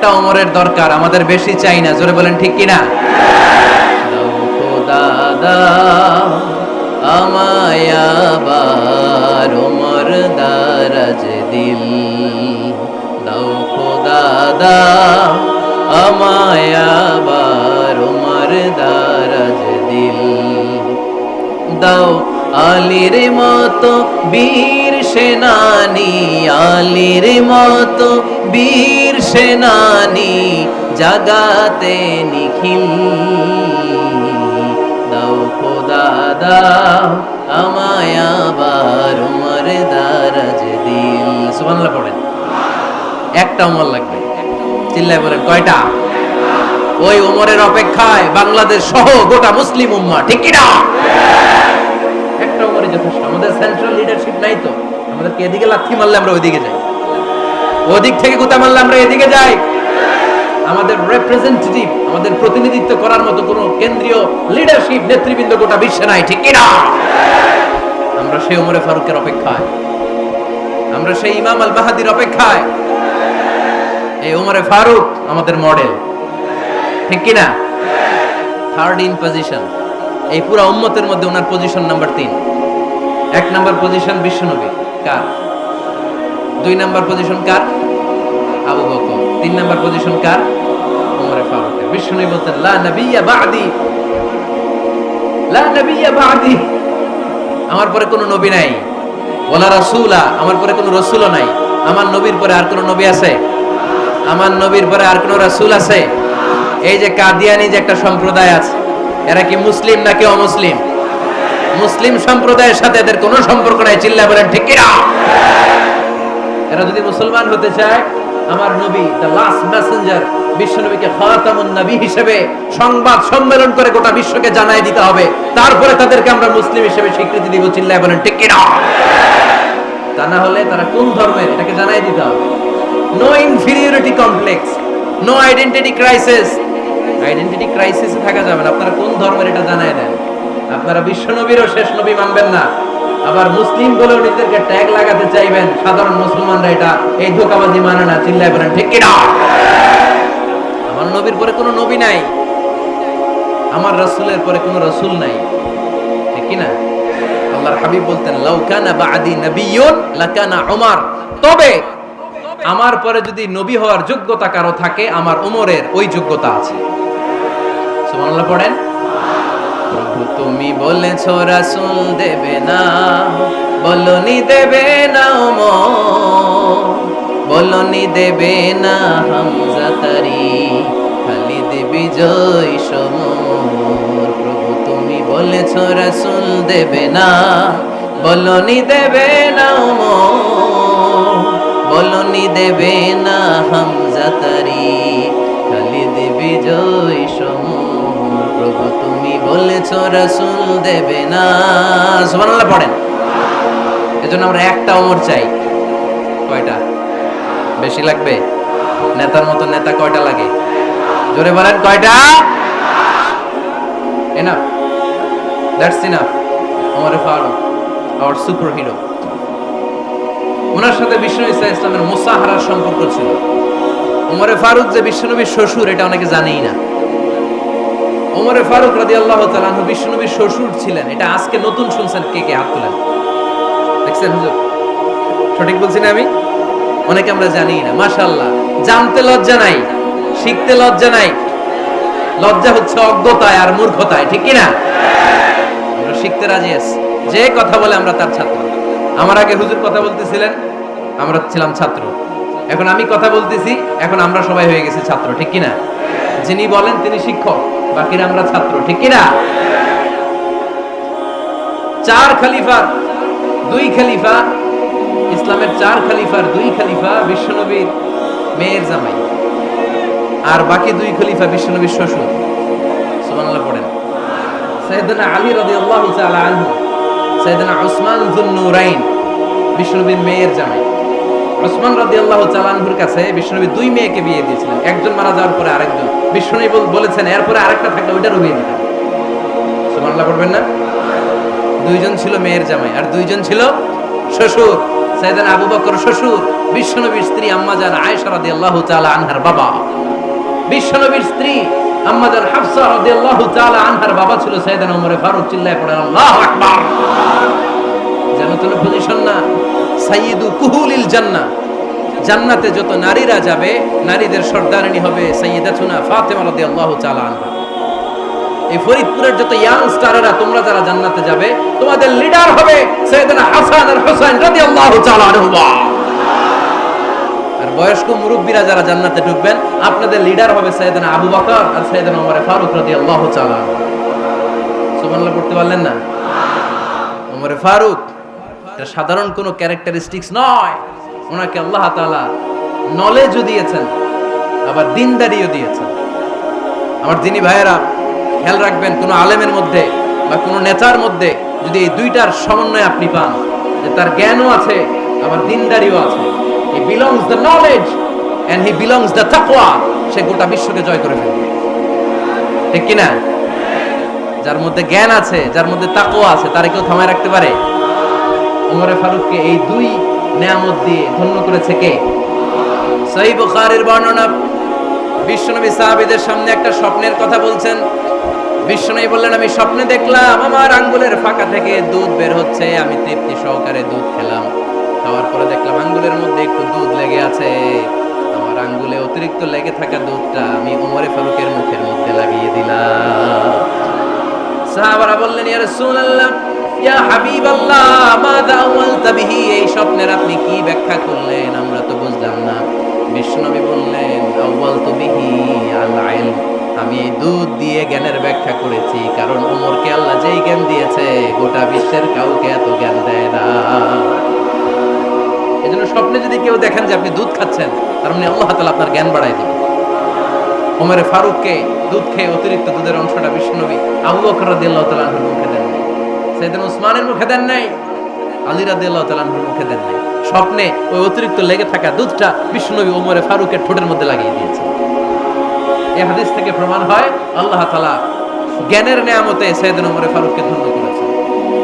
একটা ওমরের দরকার, আমাদের বেশি চাই না। জোরে বলেন ঠিক কিনা? দাও খোদা দাও আমায় আবার ওমর দারাজ দিল, দাও খোদা দাও আমায় আবার ওমর দারাজ দিল, দাও আলীর মতো বীর সেনানী, আলীর মতো বীর সেনানী জাগাতে নিখিল, দাও খোদা দাও আমায় আবার ওমর দারাজ দিল। সুবহানাল্লাহ পড়েন। একটা ওমর লাগবে, চিল্লায় বলেন কয়টা? ওই ওমরের অপেক্ষায় বাংলাদেশ সহ গোটা মুসলিম উম্মাহ, ঠিক কি না? একটা ওমরই যথেষ্ট। আমাদের সেন্ট্রাল লিডারশিপ নাই তো, আমাদেরকে এদিকে লাথি মারলে আমরা ওইদিকে যাই, ওদিক থেকে গুতা মারলে আমরা এদিকে যাই। আমাদের রিপ্রেজেন্টেটিভ, আমাদের প্রতিনিধিত্ব করার মতো কোনো কেন্দ্রীয় লিডারশিপ নেতৃবৃন্দ গোটা বিশ্বে নাই, ঠিক কি না? আমরা সেই ওমরে ফারুকের অপেক্ষায়, আমরা সেই ইমাম আল মাহদির অপেক্ষায়। এই ওমরে ফারুক আমাদের মডেল, ঠিক কি না? থার্ড ইন পজিশন এই পুরো উম্মতের মধ্যে ওনার পজিশন নাম্বার 3। 1 নাম্বার পজিশন বিশ্বনবী কার? 2 নাম্বার পজিশন কার? আবু বকর। 3 নাম্বার পজিশন কার? ওমরে ফারুকের। বিশ্বনবী বলতেন লা নবিয়্যা বা'দি, লা নবিয়্যা বা'দি, আমার পরে কোনো নবী নাই। ওয়ালা রাসূলা, আমার পরে কোনো রাসূলও নাই। আমার নবীর পরে আর কোনো নবী আছে? আমার নবীর পরে আর কোনো রাসূল আছে? এই যে কাদিয়ানি যে একটা সম্প্রদায় আছে, এরা কি মুসলিম নাকি অমুসলিম? মুসলিম সম্প্রদায়ের সাথে এদের কোনো সম্পর্ক নাই। চিল্লা বলেন ঠিক কি না? এরা যদি মুসলমান হতে চায়, আমার নবী দ্য লাস্ট মেসেঞ্জার বিশ্ব নবীকে খাতামুন নবী হিসেবে সংবাদ সম্মেলন করে গোটা বিশ্বকে জানাই দিতে হবে, তারপরে তাদেরকে আমরা মুসলিম হিসেবে স্বীকৃতি দিব। চিল্লা বলেন ঠিক কি না? তা না হলে তারা কোন ধর্মের এটাকে জানাই দিতে হবে। No inferiority complex, no identity crisis. Identity ক্রাইসিসে থাকা যাবে না। আপনারা কোন ধর্মের এটা জানাই দেন। আপনারা বিশ্ব নবীরও শেষ নবী মানবেন না, আবার মুসলিম বলেও নিজেদেরকে ট্যাগ লাগাতে চাইবেন। সাধারণ মুসলমানরা এটা এই ধোঁকাবাজি মানে না। চিল্লায় বলেন ঠিক কি না? আমার নবীর পরে কোনো নবী নাই, আমার রাসূলের পরে কোনো রাসূল নাই, ঠিক কি না? আল্লাহর হাবিব বলতেন লাউ কানা বা'দি নাবিয়্যুন লাকানা উমর, তবে আমার পরে যদি নবী হওয়ার যোগ্যতা কারো থাকে, আমার ওমরের ওই যোগ্যতা আছে। সুবহানাল্লাহ পড়েন। প্রভু তুমি বলেছো রাসূল দেবে না, বলনি দেবে না ওমর, বলনি দেবে না হামজা তারি, খালিদ বিজয় সমর। প্রভু তুমি বলেছো রাসূল দেবে না, বলনি দেবে না ওমর, বলনি দেবে না হামজা তারি, খালিদ বিজয় সমর। প্রভু তুমি বলেছো রাসূল দেবে না। সুবহানাল্লাহ পড়েন। এজন্য আমরা একটা ওমর চাই। কয়টা? বেশি লাগবে? নেতার মতো নেতা কয়টা লাগে? জোরে বলেন কয়টা? Enough, that's enough. Omar Farooq our super hero. ওনার সাথে বিশ্বনবী সাল্লাল্লাহু আলাইহি ওয়াসাল্লামের মুসাহারার সম্পর্ক ছিল। ওমরে ফারুক যে বিশ্বনবীর শ্বশুর, এটা অনেকে জানেই না। ওমরে ফারুক রাদিয়াল্লাহু তাআলা আনহু বিশ্বনবীর শ্বশুর ছিলেন। এটা আজকে নতুন শুনছেন, কে কে হাত তোলেন? দেখছেন হুজুর? সঠিক বলছি না আমি? অনেকে আমরা জানিই না। মাশাআল্লাহ, জানতে লজ্জা নাই, শিখতে লজ্জা নাই। লজ্জা হচ্ছে অজ্ঞতায় আর মূর্খতায়, ঠিক কি না? আমরা শিখতে রাজি আছি। যে কথা বলে আমরা তার ছাত্র। আমার আগে হুজুর কথা বলতেছিলেন, আমরা ছিলাম ছাত্র। এখন আমি কথা বলতেছি, এখন আমরা সবাই হয়ে গেছি ছাত্র, ঠিক কি না? যিনি বলেন তিনি শিক্ষক, বাকিরা আমরা ছাত্র, ঠিক কি না? 4 খলিফার 2 খলিফা, ইসলামের 4 খলিফার 2 খলিফা বিশ্বনবীর মেয়ের জামাই, আর বাকি 2 খলিফা বিশ্বনবীর শ্বশুর। সুবহানাল্লাহ পড়েন। সাইয়েদনা আলী রাদিয়াল্লাহু তাআলা আনহু, সাইয়েদনা উসমান যুন নূরাইন বিশ্বনবীর মেয়ের জামাই। উসমান রাদিয়াল্লাহু তাআলা আনহুর কাছে বিশ্বনবী 2 মেয়েকে বিয়ে দিয়েছিলেন। একজন মারা যাওয়ার পরে আরেকজন। বিশ্বনবী বলেছেন এরপরে আরেকটা থাকলে ওইটারও বিয়ে দিতেন। সুবহানাল্লাহ পড়বেন না? 2 জন ছিল মেয়ের জামাই আর 2 জন ছিল শ্বশুর। সাইয়েদনা আবু বকর শ্বশুর, বিশ্বনবীর স্ত্রী আম্মাজান আয়েশা রাদিয়াল্লাহু তাআলা আনহার বাবা, বিশ্বনবীর স্ত্রী আম্মাজান হাফসা রাদিয়াল্লাহু তাআলা আনহার বাবা ছিল সাইয়েদনা ওমর ফারুক। চিল্লায় পড়ে আল্লাহু আকবার। যেন কোনো পজিশন না, সাইয়্যিদু কুহুলিল জান্নাহ, জান্নাতে যত নারীরা যাবে নারীদের সর্দারিনী হবে সাইয়্যিদাতুনা ফাতেমা রাদিয়াল্লাহু তাআলা আনহা। এই ফরিদপুরের যত ইয়াং স্টারেরা তোমরা যারা জান্নাতে যাবে তোমাদের লিডার হবে সাইয়েদনা হাসান আর হুসাইন রাদিয়াল্লাহু তাআলা আনহুমা। আর বয়স্ক মুরব্বীরা যারা জান্নাতে ঢুকবেন আপনাদের লিডার হবে সাইয়েদনা আবু বকর আর সাইয়েদনা ওমর ফারুক রাদিয়াল্লাহু তাআলা আনহু। সুবহানাল্লাহ পড়তে পারলেন না? ওমর ফারুক এটা সাধারণ কোনো ক্যারেক্টারিস্টিক্স নয়, ওনাকে আল্লাহ তাআলা নলেজও দিয়েছেন আবার দিনদারিও দিয়েছেন। আমার দিনী ভাইয়েরা খেয়াল রাখবেন, কোন আলেমের মধ্যে বা কোন নেতার মধ্যে যদি এই দুইটার সমন্বয় আপনি পান, যে তার জ্ঞানও আছে আবার দিনদারিও আছে, he belongs the knowledge and he belongs the taqwa, সে গোটা বিশ্বকে জয় করে ফেলবে। ঠিক কি না? যার মধ্যে জ্ঞান আছে, যার মধ্যে তাকওয়া আছে, তারে কেউ থামায় রাখতে পারে? ওমর ফারুককে এই দুই নিয়ামত দিয়ে ধন্য করেছে কে? সহিহ বুখারীর বর্ণনা, বিশ্বনবী সাহাবীদের সামনে একটা স্বপ্নের কথা বলছেন। বিশ্বনবী বললেন, আমি স্বপ্নে দেখলাম আমার আঙ্গুলের ফাঁকা থেকে দুধ বের হচ্ছে, আমি তৃপ্তি সহকারে দুধ খেলাম। খাওয়ার পরে দেখলাম আঙ্গুলের মধ্যে একটু দুধ লেগে আছে। আমার আঙ্গুলে অতিরিক্ত লেগে থাকা দুধটা আমি ওমর ফারুকের মুখের মধ্যে লাগিয়ে দিলাম। সাহাবারা বললেন, ইয়া রাসূলুল্লাহ, ইয়া হাবিবাল্লাহ, মাযা আওয়ালতা বিহি, এই স্বপ্নের আপনি কি ব্যাখ্যা করলেন, আমরা তো বুঝলাম না। বিশ্বনবী বললেন, আওয়ালতু বিহি আল ইলম, আমি এই দুধ দিয়ে জ্ঞানের ব্যাখ্যা করেছি, কারণ ওমরকে আল্লাহ যেই জ্ঞান দিয়েছে গোটা বিশ্বের কাউকে এত জ্ঞান দেয় না। এজন্য স্বপ্নে যদি কেউ দেখেন যে আপনি দুধ খাচ্ছেন, তার মানে আল্লাহ তাআলা আপনার জ্ঞান বাড়ায় দিবেন। ওমর ফারুককে দুধ খেয়ে অতিরিক্ত দুধের অংশটা বিশ্বনবী আবু বকর রাদিয়াল্লাহু তাআলা আনহুর মুখে দেন নাই, সাইয়েদনা উসমানের মুখে দেন নাই, আলী রাদিয়াল্লাহু তাআলা আনহুর মুখে দেন নাই। স্বপ্নে ওই অতিরিক্ত লেগে থাকা দুধটা বিশ্বনবী ওমর ফারুকের ঠোঁটের মধ্যে লাগিয়ে দিয়েছে। এই হাদিস থেকে প্রমাণ হয় আল্লাহ তাআলা জ্ঞানের নিয়ামতে সাইয়েদনা ওমর ফারুককে ধন্য করেছেন।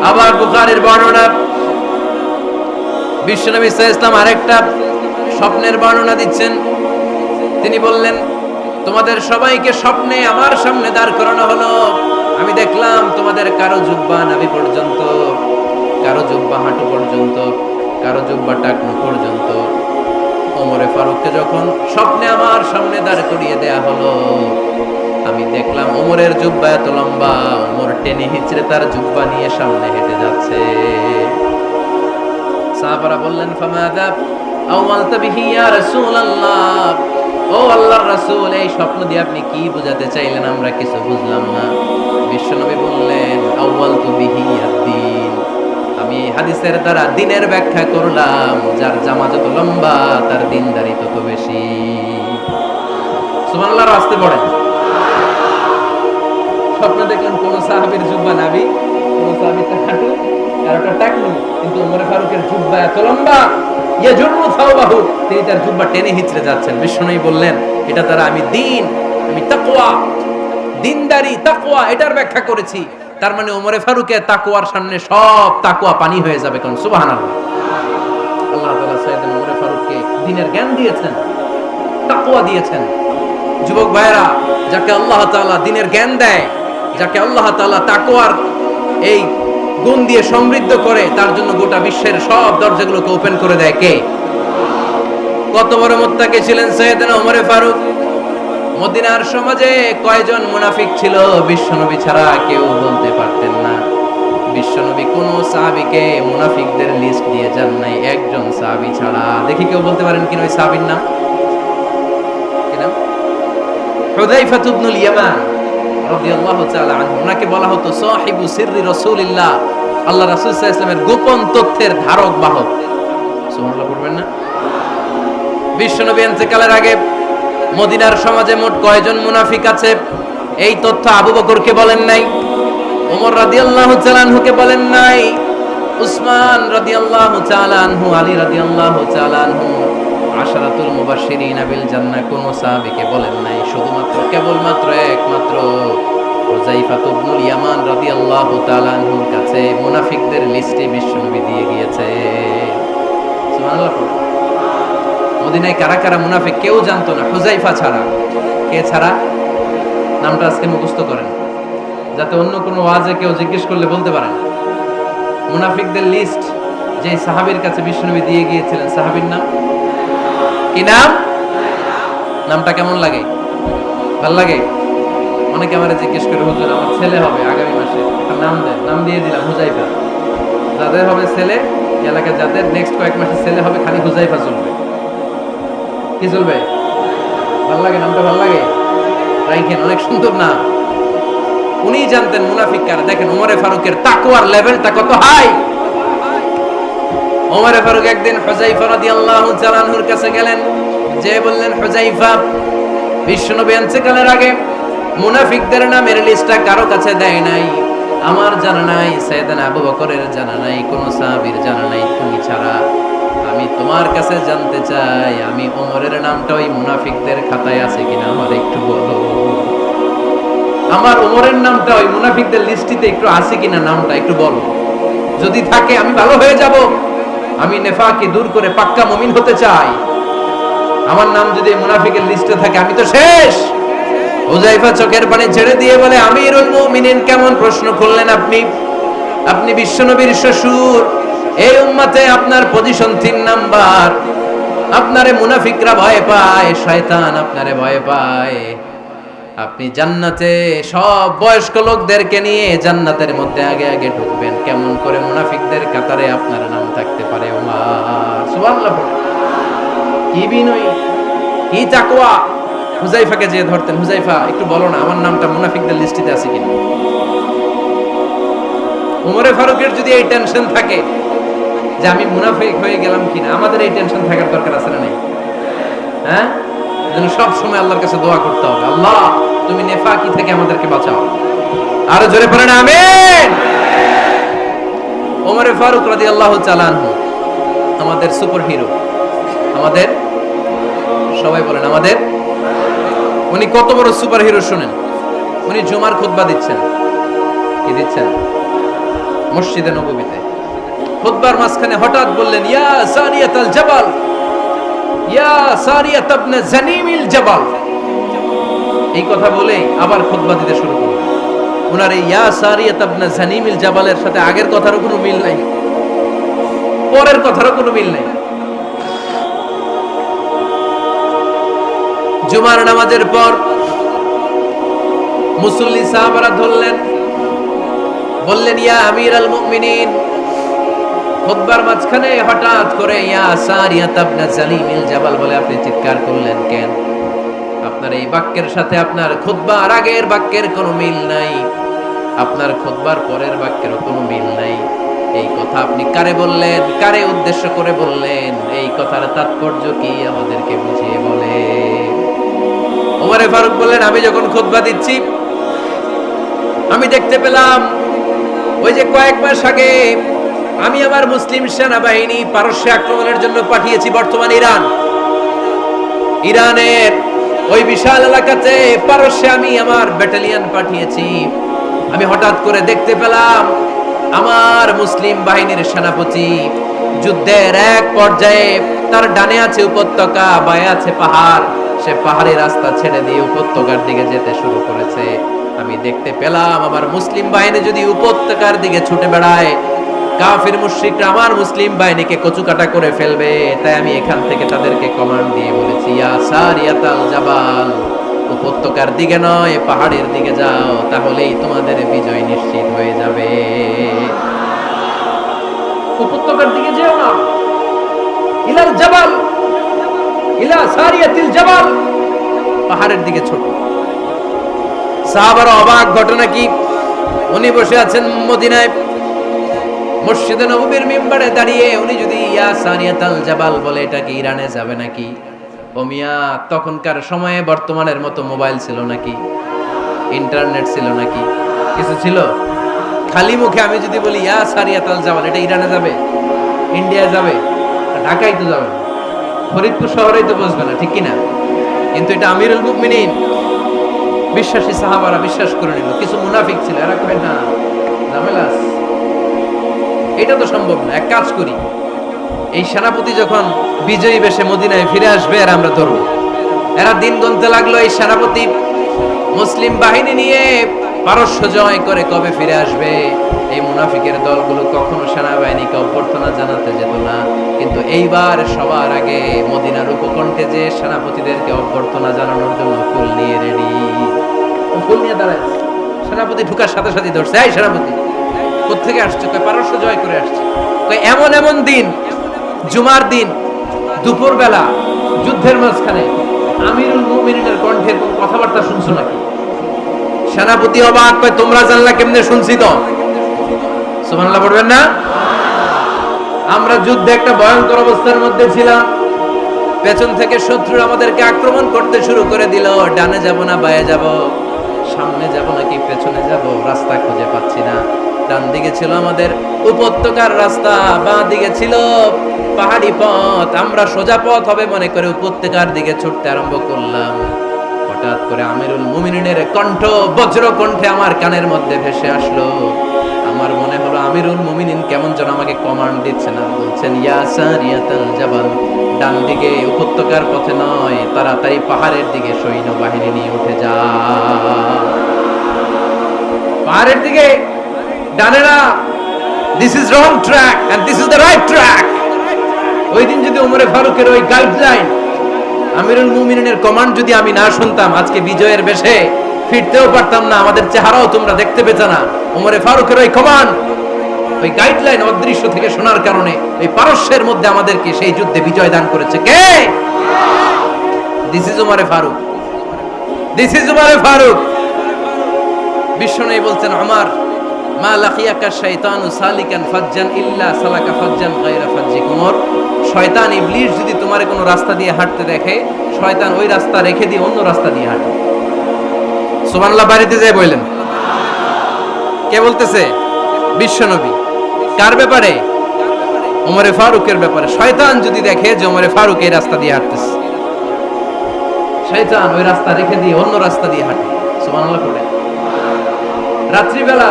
আবার বুখারীর বর্ণনা, বিশ্বনবী সাল্লাল্লাহু আলাইহি ওয়াসাল্লাম আরেকটা স্বপ্নের বর্ণনা দিচ্ছেন। তিনি বললেন, তোমাদের সবাইকে স্বপ্নে আমার সামনে দাঁড় করানো হলো। আমি দেখলাম তোমাদের কারো জুব্বা নাভি পর্যন্ত, কারো জুব্বা হাঁটু পর্যন্ত, কারো জুব্বা টাকনু পর্যন্ত। ওমর ফারুককে যখন স্বপ্নে আমার সামনে দাঁড় করিয়ে দেয়া হলো, আমি দেখলাম ওমরের জুব্বা এত লম্বা, ওমর টেনে হিচড়ে তার জুব্বা নিয়ে সামনে হেঁটে যাচ্ছে। সাহাবারা বললেন, ফামাযা আওয়ালতা বিহি ইয়া রাসূলুল্লাহ, ও আল্লাহর রাসূল, এই স্বপ্ন দিয়ে আপনি কি বোঝাতে চাইলেন, আমরা কিছু বুঝলাম না। বিশ্বনবী বললেন, আউয়ালতু বিহি আদ-দীন, আমি হাদিসের দ্বারা দ্বীনের ব্যাখ্যা করলাম, যার জামা যত লম্বা তার দ্বীনদারি তত বেশি। সুবহানাল্লাহ, আসতে পড়েন। স্বপ্ন দেখলেন কোন সাহাবীর জুব্বা নাভি, কোন সাহাবীর হাঁটু, কারোটা টাকনু, কিন্তু ওমর ফারুকের জুব্বা এত লম্বা, ইয়াজুরু সাওবাহু, তিনি তার জুব্বা টেনে হিচড়ে যাচ্ছেন। বিশ্বনবী বললেন, এটা দ্বারা আমি দ্বীন, আমি তাকওয়া, দ্বীনদারি, তাকওয়া এটার ব্যাখ্যা করেছি। তার মানে ওমর ফারুকের তাকওয়ার সামনে সব তাকওয়া পানি হয়ে যাবে। কোন সুবহানাল্লাহ। আল্লাহ তাআলা সাইয়েদনা ওমর ফারুককে দ্বীনের জ্ঞান দিয়েছেন, তাকওয়া দিয়েছেন। যুবক ভাইরা, যাকে আল্লাহ তাআলা দ্বীনের জ্ঞান দেয়, যাকে আল্লাহ তাআলা তাকওয়ার এই গুণ দিয়ে সমৃদ্ধ করে, তার জন্য গোটা বিশ্বের সব দরজাগুলোকে ওপেন করে দেয় কে? কত বড় মুত্তাকি ছিলেন সাইয়েদনা ওমর ফারুক। মদিনার সমাজে কয়জন মুনাফিক ছিল বিশ্বনবী ছাড়া কেউ বলতে পারতেন না। বিশ্বনবী কোন সাহাবীকে মুনাফিকদের লিস্ট দিয়ে যান নাই, একজন সাহাবী ছাড়া। দেখি কেউ বলতে পারেন কিনা ওই সাহাবীর নাম? কি নাম? হুযায়ফা ইবনুল ইয়ামান রাদিয়াল্লাহু তাআলা আনহু। ওনাকে বলা হতো সাহিবু সিররি রাসূলিল্লাহ, আল্লাহ রাসূল সাল্লাল্লাহু আলাইহি ওয়াসাল্লামের গোপন তথ্যের ধারক বাহক। সুবহানাল্লাহ পড়বেন না? বিশ্বনবী ইন্তেকালের আগে মদিনার সমাজে মোট কয়জন মুনাফিক আছে এই তথ্য আবু বকরকে বলেন নাই, ওমর রাদিয়াল্লাহু তাআলা আনহুকে বলেন নাই, উসমান রাদিয়াল্লাহু তাআলা আনহু, আলী রাদিয়াল্লাহু তাআলা আনহু, আশারাতুল মুবাশশিরিনা বিল জান্নাহ কোন সাহাবীকে বলেন নাই। শুধুমাত্র কেবলমাত্র একমাত্র হুযায়ফা ইবনুল ইয়ামান রাদিয়াল্লাহু তাআলা আনহুর কাছে মুনাফিকদের লিস্টে বিশ্বনবী দিয়ে গিয়েছে। সুবহানাল্লাহ। মদিনায় কারা কারা মুনাফিক কেউ জানতো না, হুযায়ফা ছাড়া। কে ছাড়া? নামটা আজকে মুখস্থ করেন, যাতে অন্য কোনো ওয়াজে কেউ জিজ্ঞেস করলে বলতে পারেন। মুনাফিকদের লিস্ট যে সাহাবীর কাছে বিশ্বনবী দিয়ে গিয়েছিলেন, সাহাবীর নাম কি? নাম, নামটা কেমন লাগে? ভাল লাগে? অনেকে আমারে জিজ্ঞেস করে, হুজুর আমার ছেলে হবে আগামী মাসে, একটা নাম দেন। নাম দিয়ে দিলাম হুযায়ফা। যাদের হবে ছেলে, এলাকায় যাদের নেক্সট কয়েক মাসে ছেলে হবে, খালি হুযায়ফা চলবে। কি চলবে? ভাল লাগে? নামটা ভাল লাগে? রাইখেন, অনেক সুন্দর নাম। উনি জানতেন মুনাফিক কারা। দেখেন ওমরে ফারুকের তাকওয়ার লেভেলটা কত হাই। ওমরে ফারুক একদিন হুযায়ফা রাদিয়াল্লাহু তাআলা আনহুর কাছে গেলেন, যে বললেন, হুযায়ফা, বিশ্বনবী ইন্তেকালের আগে মুনাফিকদের নামের লিস্টটা কারো কাছে দেয় নাই, আমার জানা নাই, সাইয়েদনা আবু বকরের জানা নাই, কোন সাহাবীর জানা নাই, তুমি ছাড়া। আমি তোমার কাছে জানতে চাই, আমি ওমরের নামটা ওই মুনাফিকদের খাতায় আছে কিনা আমার একটু বলো। আমার ওমরের নামটা ওই মুনাফিকদের লিস্টিতে একটু আছে কিনা, নামটা একটু বলো। যদি থাকে আমি ভালো হয়ে যাব। আমি নেফাকি দূর করে পাক্কা মুমিন হতে চাই। আমার নাম যদি মুনাফিকের লিস্টে থাকে আমি তো শেষ। হুযায়ফা চোখের পানি ছেড়ে দিয়ে বলে, আমিরুল মুমিনিন, কেমন প্রশ্ন করলেন আপনি? আপনি বিশ্বনবীর শ্বশুর, এই উম্মতে আপনার পজিশন 3 নাম্বার। আপনারে মুনাফিকরা ভয় পায়, শয়তান আপনারে ভয় পায়। আপনি জান্নাতে সব বয়স্ক লোকদেরকে নিয়ে জান্নাতের মধ্যে আগে আগে ঢুকবেন, কেমন করে মুনাফিকদের কাতারে আপনার নাম থাকতে পারে? ওমর, সুবহানাল্লাহ। কি বিনয়, কি তাকওয়া। হুযায়ফাকে যে ধরতেন, হুযায়ফা একটু বলো না আমার নামটা মুনাফিকদের লিস্টিতে আছে কিনা। ওমরে ফারুকের যদি এই টেনশন থাকে যে আমি মুনাফিক হয়ে গেলাম কিনা, আমাদের এই টেনশন থাকার দরকার আছে না? নেই? হ্যাঁ, যেন সব সময় আল্লাহর কাছে দোয়া করতে হবে, আল্লাহ তুমি নেফাকি থেকে আমাদেরকে বাঁচাও। আরো জোরে পড়েন আমিন। ওমরে ফারুক রাদিয়াল্লাহু তাআলা আনহু আমাদের সুপার হিরো, আমাদের সবাই বলেন আমাদের। উনি কত বড় সুপার হিরো শুনেন। উনি জুমার খুতবা দিচ্ছেন। কি দিচ্ছেন? মসজিদে নববীতে। খুতবার মাঝখানে হঠাৎ বললেন, ইয়া সারিয়াতাল জাবাল, ইয়া সারিয়াত ইবনে জানিমিল জাবাল। এই কথা বলে আবার খুতবা দিতে শুরু করলেন। ওনার এই ইয়া সারিয়াত ইবনে জানিমিল জাবালের সাথে আগের কথারও কোনো মিল নাই, পরের কথারও কোনো মিল নাই। জুমার নামাজের পর মুসল্লি সাহাবারা ধরলেন, বললেন, ইয়া আমিরাল মুমিনিন। খুতবার মাঝখানে হঠাৎ করে ইয়া সারিয়াত ইবনে জানিমিল জাবাল বলে আপনি চিৎকার করলেন কেন? আপনার এই বাক্যের সাথে আপনার খুতবার আগের বাক্যের কোনো মিল নাই, আপনার খুতবার পরের বাক্যেরও কোনো মিল নাই। এই কথা আপনি কারে বললেন, কারে উদ্দেশ্য করে বললেন? এই কথার তাৎপর্য কি আমাদেরকে বুঝিয়ে বলে। ওমরে ফারুক বললেন, আমি যখন খুতবা দিচ্ছি আমি দেখতে পেলাম ওই যে কয়েক মাস আগে আমি আমার মুসলিম সেনাবাহিনী পারস্যে আক্রমণের জন্য পাঠিয়েছি, বর্তমান ইরান, ইরানের ওই বিশাল এলাকাতে পারস্যে আমি আমার ব্যাটালিয়ন পাঠিয়েছি। আমি হঠাৎ করে দেখতে পেলাম আমার মুসলিম বাহিনীর সেনাপতি যুদ্ধের এক পর্যায়ে তার ডানে আছে উপত্যকা, বায়ে আছে পাহাড়, সে পাহাড়ি রাস্তা ছেড়ে দিয়ে উপত্যকার দিকে যেতে শুরু করেছে। আমি দেখতে পেলাম আমার মুসলিম বাহিনী যদি উপত্যকার দিকে ছুটে বেড়ায়, কাফির মুশরিকরা আমার মুসলিম বাহিনীকে কচুকাটা করে ফেলবে। তাই আমি এখান থেকে তাদেরকে কমান্ড দিয়ে বলেছি, ইয়া সারিয়াতাল জাবাল, উপত্যকার দিকে নয় পাহাড়ের দিকে যাও, তাহলেই তোমাদের বিজয় নিশ্চিত হয়ে যাবে। উপত্যকার দিকে যেও না, ইলাল জাবাল, ইলা সারিয়াতিল জাবাল, পাহাড়ের দিকে ছোট। সাহাবারা অবাক, ঘটনা কি? উনি বসে আছেন মদিনায় মসজিদে নববীর মিম্বারে দাঁড়িয়ে, উনি যদি ইয়া সারিয়াতাল জাবাল বলে, এটা কি ইরানে যাবে নাকি? ও মিয়া, তখনকার সময়ে বর্তমানের মতো মোবাইল ছিল নাকি, ইন্টারনেট ছিল নাকি, কিছু ছিল? খালি মুখে আমি যদি বলি ইয়া সারিয়াতাল জাবাল, এটা ইরানে যাবে, ইন্ডিয়া যাবে, ঢাকাই তো যাবে, ফরিদপুর শহরেই তো বসবে না, ঠিক কিনা? কিন্তু এটা আমিরুল মুমিনিন, বিশ্বাসী সাহাবারা বিশ্বাস করে নিল। কিছু মুনাফিক ছিল, এরা কয় না, ঝামেলা আছে, এটা তো সম্ভব না। এক কাজ করি, এই সেনাপতি যখন বিজয়ী বেশে মদিনায় ফিরে আসবে আর আমরা ধরব। এরা দিন গুনতে লাগলো, এই সেনাপতি মুসলিম বাহিনী নিয়ে পারস্য জয় করে কবে ফিরে আসবে। এই মুনাফিকের দলগুলো কখনো সেনাবাহিনীকে অভ্যর্থনা জানাতে যেত না, কিন্তু এইবার সবার আগে মদিনার উপকণ্ঠে যে সেনাপতিদেরকে অভ্যর্থনা জানানোর জন্য ফুল নিয়ে রেডি। ফুল নিয়ে দাঁড়ায় সেনাপতি ঢুকার সাথে সাথে ধরছে, এই সেনাপতি কোত্থেকে আসছে? কয় পারস্য জয় করে আসছে। কয় এমন এমন দিন, জুমার দিন দুপুর বেলা যুদ্ধের মাঝখানে আমিরুল মুমিনিনের কণ্ঠের কোন কথাবার্তা শুনছো নাকি? সেনাপতি অবাক, কয় তোমরা জানলা কেমনে? শুনছি তো। সুবহানাল্লাহ পড়বেন না? আমরা যুদ্ধে একটা ভয়ঙ্কর অবস্থার মধ্যে ছিলাম, পেছন থেকে শত্রু আমাদেরকে আক্রমণ করতে শুরু করে দিল। ডানে যাব না বায়ে যাব, সামনে যাব নাকি পেছনে যাব, রাস্তা খুঁজে পাচ্ছি না। ডান দিকে ছিল আমাদের উপত্যকার রাস্তা, বাঁ দিকে ছিল পাহাড়ি পথ। আমরা সোজা পথ হবে মনে করে উপত্যকার দিকে ছুটতে আরম্ভ করলাম। হঠাৎ করে আমিরুল মুমিনিনের কণ্ঠ বজ্র কণ্ঠে আমার কানের মধ্যে ভেসে আসলো। আমার মনে হলো আমিরুল মুমিনিন কেমন যেন আমাকে কমান্ড দিচ্ছেন আর বলছেন, ইয়া সারিয়াতাল জাবাল, ডান দিকে উপত্যকার পথে নয়, তাড়াতাড়ি পাহাড়ের দিকে সৈন্যবাহিনী নিয়ে উঠে যা। পাহাড়ের দিকে, ডানে না। This is wrong track and this is the right track. ওই দিন যদি ওমরে ফারুকের ওই গাইডলাইন, আমিরুল মুমিনিনের কমান্ড যদি আমি না শুনতাম, আজকে বিজয়ের বেশে ফিরতেও পারতাম না, আমাদের চেহারাও তোমরা দেখতে পেতে না। ওমরে ফারুকের ওই কমান্ড, ওই গাইডলাইন অদৃশ্য থেকে শোনার কারণে এই পারস্যের মধ্যে আমাদেরকে সেই যুদ্ধে বিজয় দান করেছে কে? দিস ইজ ওমরে ফারুক, দিস ইজ ওমরে ফারুক। বিশ্বনবী বলছেন, ওমর মা লাকিয়াকা শাইতানু সালিকান ফাজ্জান ইল্লা সালাকা ফাজ্জান গায়রা ফাজ্জিক। ওমর, শয়তান ইবলিস যদি তোমার কোনো রাস্তা দিয়ে হাঁটতে দেখে, শয়তান ওই রাস্তা রেখে দিয়ে অন্য রাস্তা দিয়ে হাঁটে। সুবহানাল্লাহ বাড়িতে যায় বললেন। কে বলতেছে? বিশ্বনবী। কার ব্যাপারে? ওমরে ফারুকের ব্যাপারে। শয়তান যদি দেখে যে ওমরে ফারুক এই রাস্তা দিয়ে হাঁটতেছে, শয়তান ওই রাস্তা রেখে দিয়ে অন্য রাস্তা দিয়ে হাঁটে। সুবহানাল্লাহ পড়ে। রাত্রিবেলা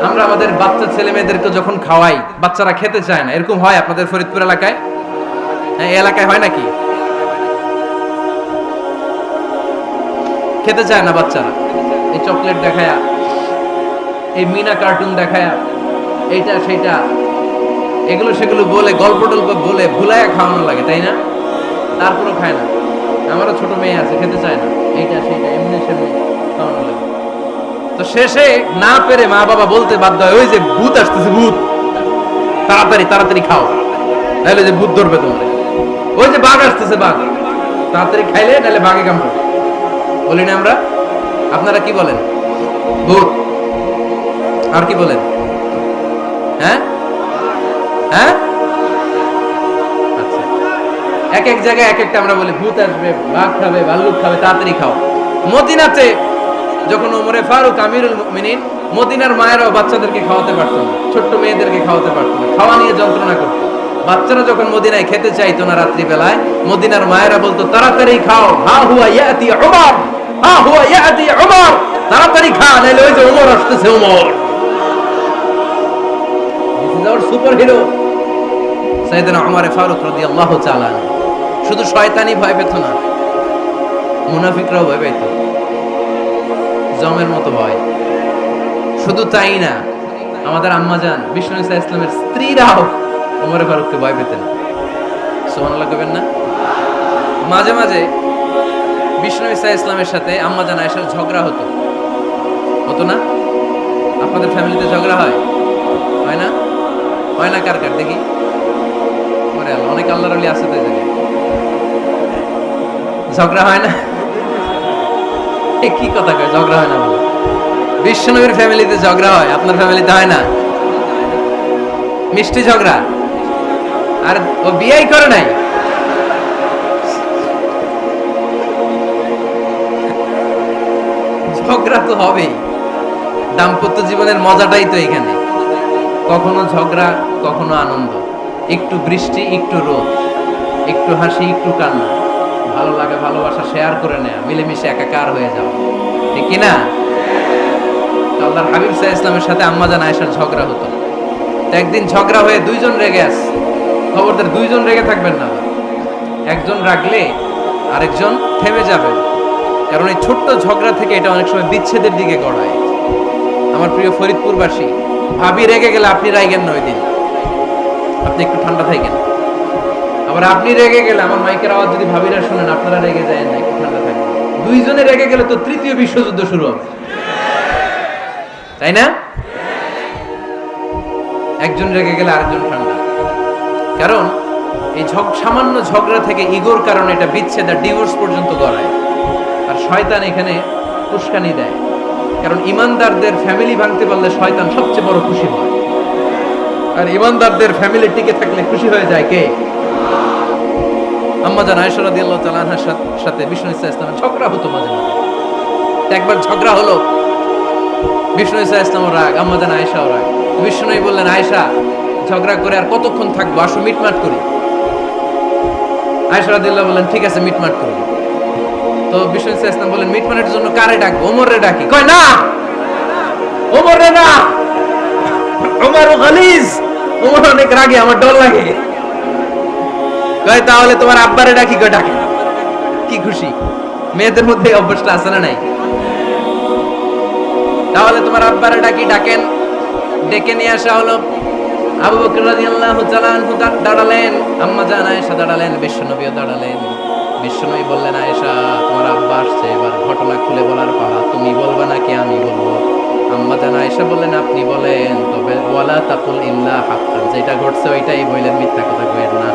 আমরা আমাদের বাচ্চা ছেলে মেয়েদেরকে যখন খাওয়াই, বাচ্চারা খেতে চায় না, এরকম হয় আপনাদের ফরিদপুর এলাকায়? হ্যাঁ, এই এলাকায় হয় নাকি? খেতে চায় না বাচ্চারা, এই চকলেট দেখায়া, এই মিনা কার্টুন দেখায়া, এইটা সেইটা, এগুলো সেগুলো বলে, গল্প টল্প বলে ভুলায়া খাওয়ানো লাগে, তাই না? তারপরও খায় না। আমারও ছোট মেয়ে আছে, খেতে চায় না, এইটা সেইটা এমনি সেমনি খাওয়ানো লাগে। তো শেষে না পেরে মা বাবা বলতে বাধ্য হয়, ওই যে ভূত আসতেছে, ভূত, তাড়াতাড়ি তাড়াতাড়ি খাও, নাহলে যে ভূত ধরবে তোমার। ওই যে বাঘ আসতেছে, বাঘ, তাড়াতাড়ি খাইলে নাহলে বাঘে কামড়ে। বলি না আমরা? আপনারা কি বলেন? ভূত। আর কি বলেন? হ্যাঁ হ্যাঁ, আচ্ছা, এক এক জায়গায় এক একটা আমরা বলি, ভূত আসবে, বাঘ খাবে, ভাল্লুক খাবে, তাড়াতাড়ি খাও। মদিনাতে যখন ওমরে ফারুক আমিরুল মুমিনিন, মদিনার মায়েরাও বাচ্চাদেরকে খাওয়াতে পারতো না, ছোট্ট মেয়েদেরকে খাওয়াতে পারতো না, খাওয়া নিয়ে যন্ত্রণা করতো। বাচ্চারা যখন মদিনায় খেতে চাইতো না রাত্রি বেলায়, মদিনার মায়েরা বলতো, তাড়াতাড়ি খাও, হা হুয়া ইয়াতি উমর, হা হুয়া ইয়াতি উমর, তাড়াতাড়ি খা, নাইলে ওই যে ওমর আসতেছে, Omar. This is our superhero সাইয়েদনা ওমর ফারুক রাদিয়াল্লাহু তাআলা। শুধু শয়তানি ভয় পেত না, মুনাফিকরাও ভয় পেত, জমের মতো ভয়। শুধু তাই না, আমাদের আম্মাজান বিষ্ণু ইসা ইসলামের স্ত্রীরাও ওমরে ফারুককে ভয় পেতেন। সুবহানাল্লাহ কইবেন না? মাঝে মাঝে বিষ্ণু ইসা ইসলামের সাথে আম্মাজান আয়েশার ঝগড়া হতো, হতো না? আপনাদের ফ্যামিলিতে ঝগড়া হয়? হয় না? হয় না? কার কার দেখি? অনেক আল্লাহর ওলি আছে তো এই জায়গায়। ঝগড়া হয় না? কি কথা কয়, ঝগড়া হয় না বলে? বিশ্বনবীর ফ্যামিলিতে ঝগড়া হয়, আপনার ফ্যামিলিতে হয় না? মিষ্টি ঝগড়া। আর ও বিয়েই করে নাই। ঝগড়া তো হবেই, দাম্পত্য জীবনের মজাটাই তো এখানে। কখনো ঝগড়া, কখনো আনন্দ, একটু বৃষ্টি, একটু রোদ, একটু হাসি, একটু কান্না, ভালো লাগা, ভালোবাসা শেয়ার করে নেয়া, মিলেমিশে একাকার হয়ে যাওয়া, ঠিক কিনা? আল্লাহর হাবিব সাল্লাল্লাহু আলাইহি ওয়াসাল্লামের সাথে আম্মাজান আয়েশার ঝগড়া হতো। তো একদিন ঝগড়া হয়ে দুইজন রেগে আছে, খবরদার দুইজন রেগে থাকবেন না, একজন রাগলে আরেকজন থেমে যাবে, কারণ এই ছোট্ট ঝগড়া থেকে এটা অনেক সময় বিচ্ছেদের দিকে গড়ায়। আমার প্রিয় ফরিদপুরবাসী, ভাবি রেগে গেলে আপনি রাইগেন না, ওই দিন আপনি একটু ঠান্ডা থাকেন। আবার আপনি রেগে গেলে, আমার মাইকের আওয়াজ যদি ভাবিরা শুনেন, আপনারা রেগে যায় না, একটু ঠান্ডা থাকবেন। দুইজনে রেগে গেলে তো তৃতীয় বিশ্বযুদ্ধ শুরু হবে, তাই না? একজন রেগে গেলে আরেকজন ঠান্ডা, কারণ এই সামান্য ঝগড়া থেকে ইগোর কারণে এটা বিচ্ছেদ আর ডিভোর্স পর্যন্ত গড়ায়। আর শয়তান এখানে উস্কানি দেয়, কারণ ইমানদারদের ফ্যামিলি ভাঙতে পারলে শয়তান সবচেয়ে বড় খুশি হয়, আর ইমানদারদের ফ্যামিলি টিকে থাকলে খুশি হয়ে যায় কে? আম্মা জান আয়েশা রাদিয়াল্লাহু তাআলা আনহার সাথে বিষ্ণু ইসলামের ঝগড়া হতো মাঝে মাঝে। একবার ঝগড়া হলো, বিষ্ণু ইসলামের রাগ, আম্মা জান আয়েশাও রাগ। বিষ্ণু বললেন, আয়েশা ঝগড়া করে আর কতক্ষণ থাকবো, আসো মিটমাট করি। আয়েশা রাদিয়াল্লাহু বললেন, ঠিক আছে মিটমাট করি। তো বিষ্ণু ইসলাম বললেন, মিটমাটের জন্য কারে ডাকবো? ওমরে ডাকি। কয় না, ওমরে না, ওমর গালিজ, ওমর অনেক রাগে, আমার ডর লাগে। কয় তাহলে তোমার আব্বারে ডাকি। কয় ডাকে। কি খুশি! মেয়েদের মধ্যে অভ্যাসটা আছে না নাই? তাহলে তোমার আব্বারে ডাকি। ডাকেন, ডেকে নিয়ে আসা হলো। আবু বকর রাদিয়াল্লাহু তাআলা আনহু দাঁড়ালেন, আম্মা জান আয়েশা দাঁড়ালেন, বিশ্বনবীও দাঁড়ালেন। বিশ্বনবী বললেন, আয়েশা তোমার আব্বা আসছে, এবার ঘটনা খুলে বলার পালা, তুমি বলবা নাকি আমি বলবো? আম্মা জান আয়েশা বললেন, আপনি বলেন, তবে ওয়ালা তাকুল ইল্লা হাক্কান, যেটা ঘটছে ওইটাই বললেন, মিথ্যা কথা কইেন না।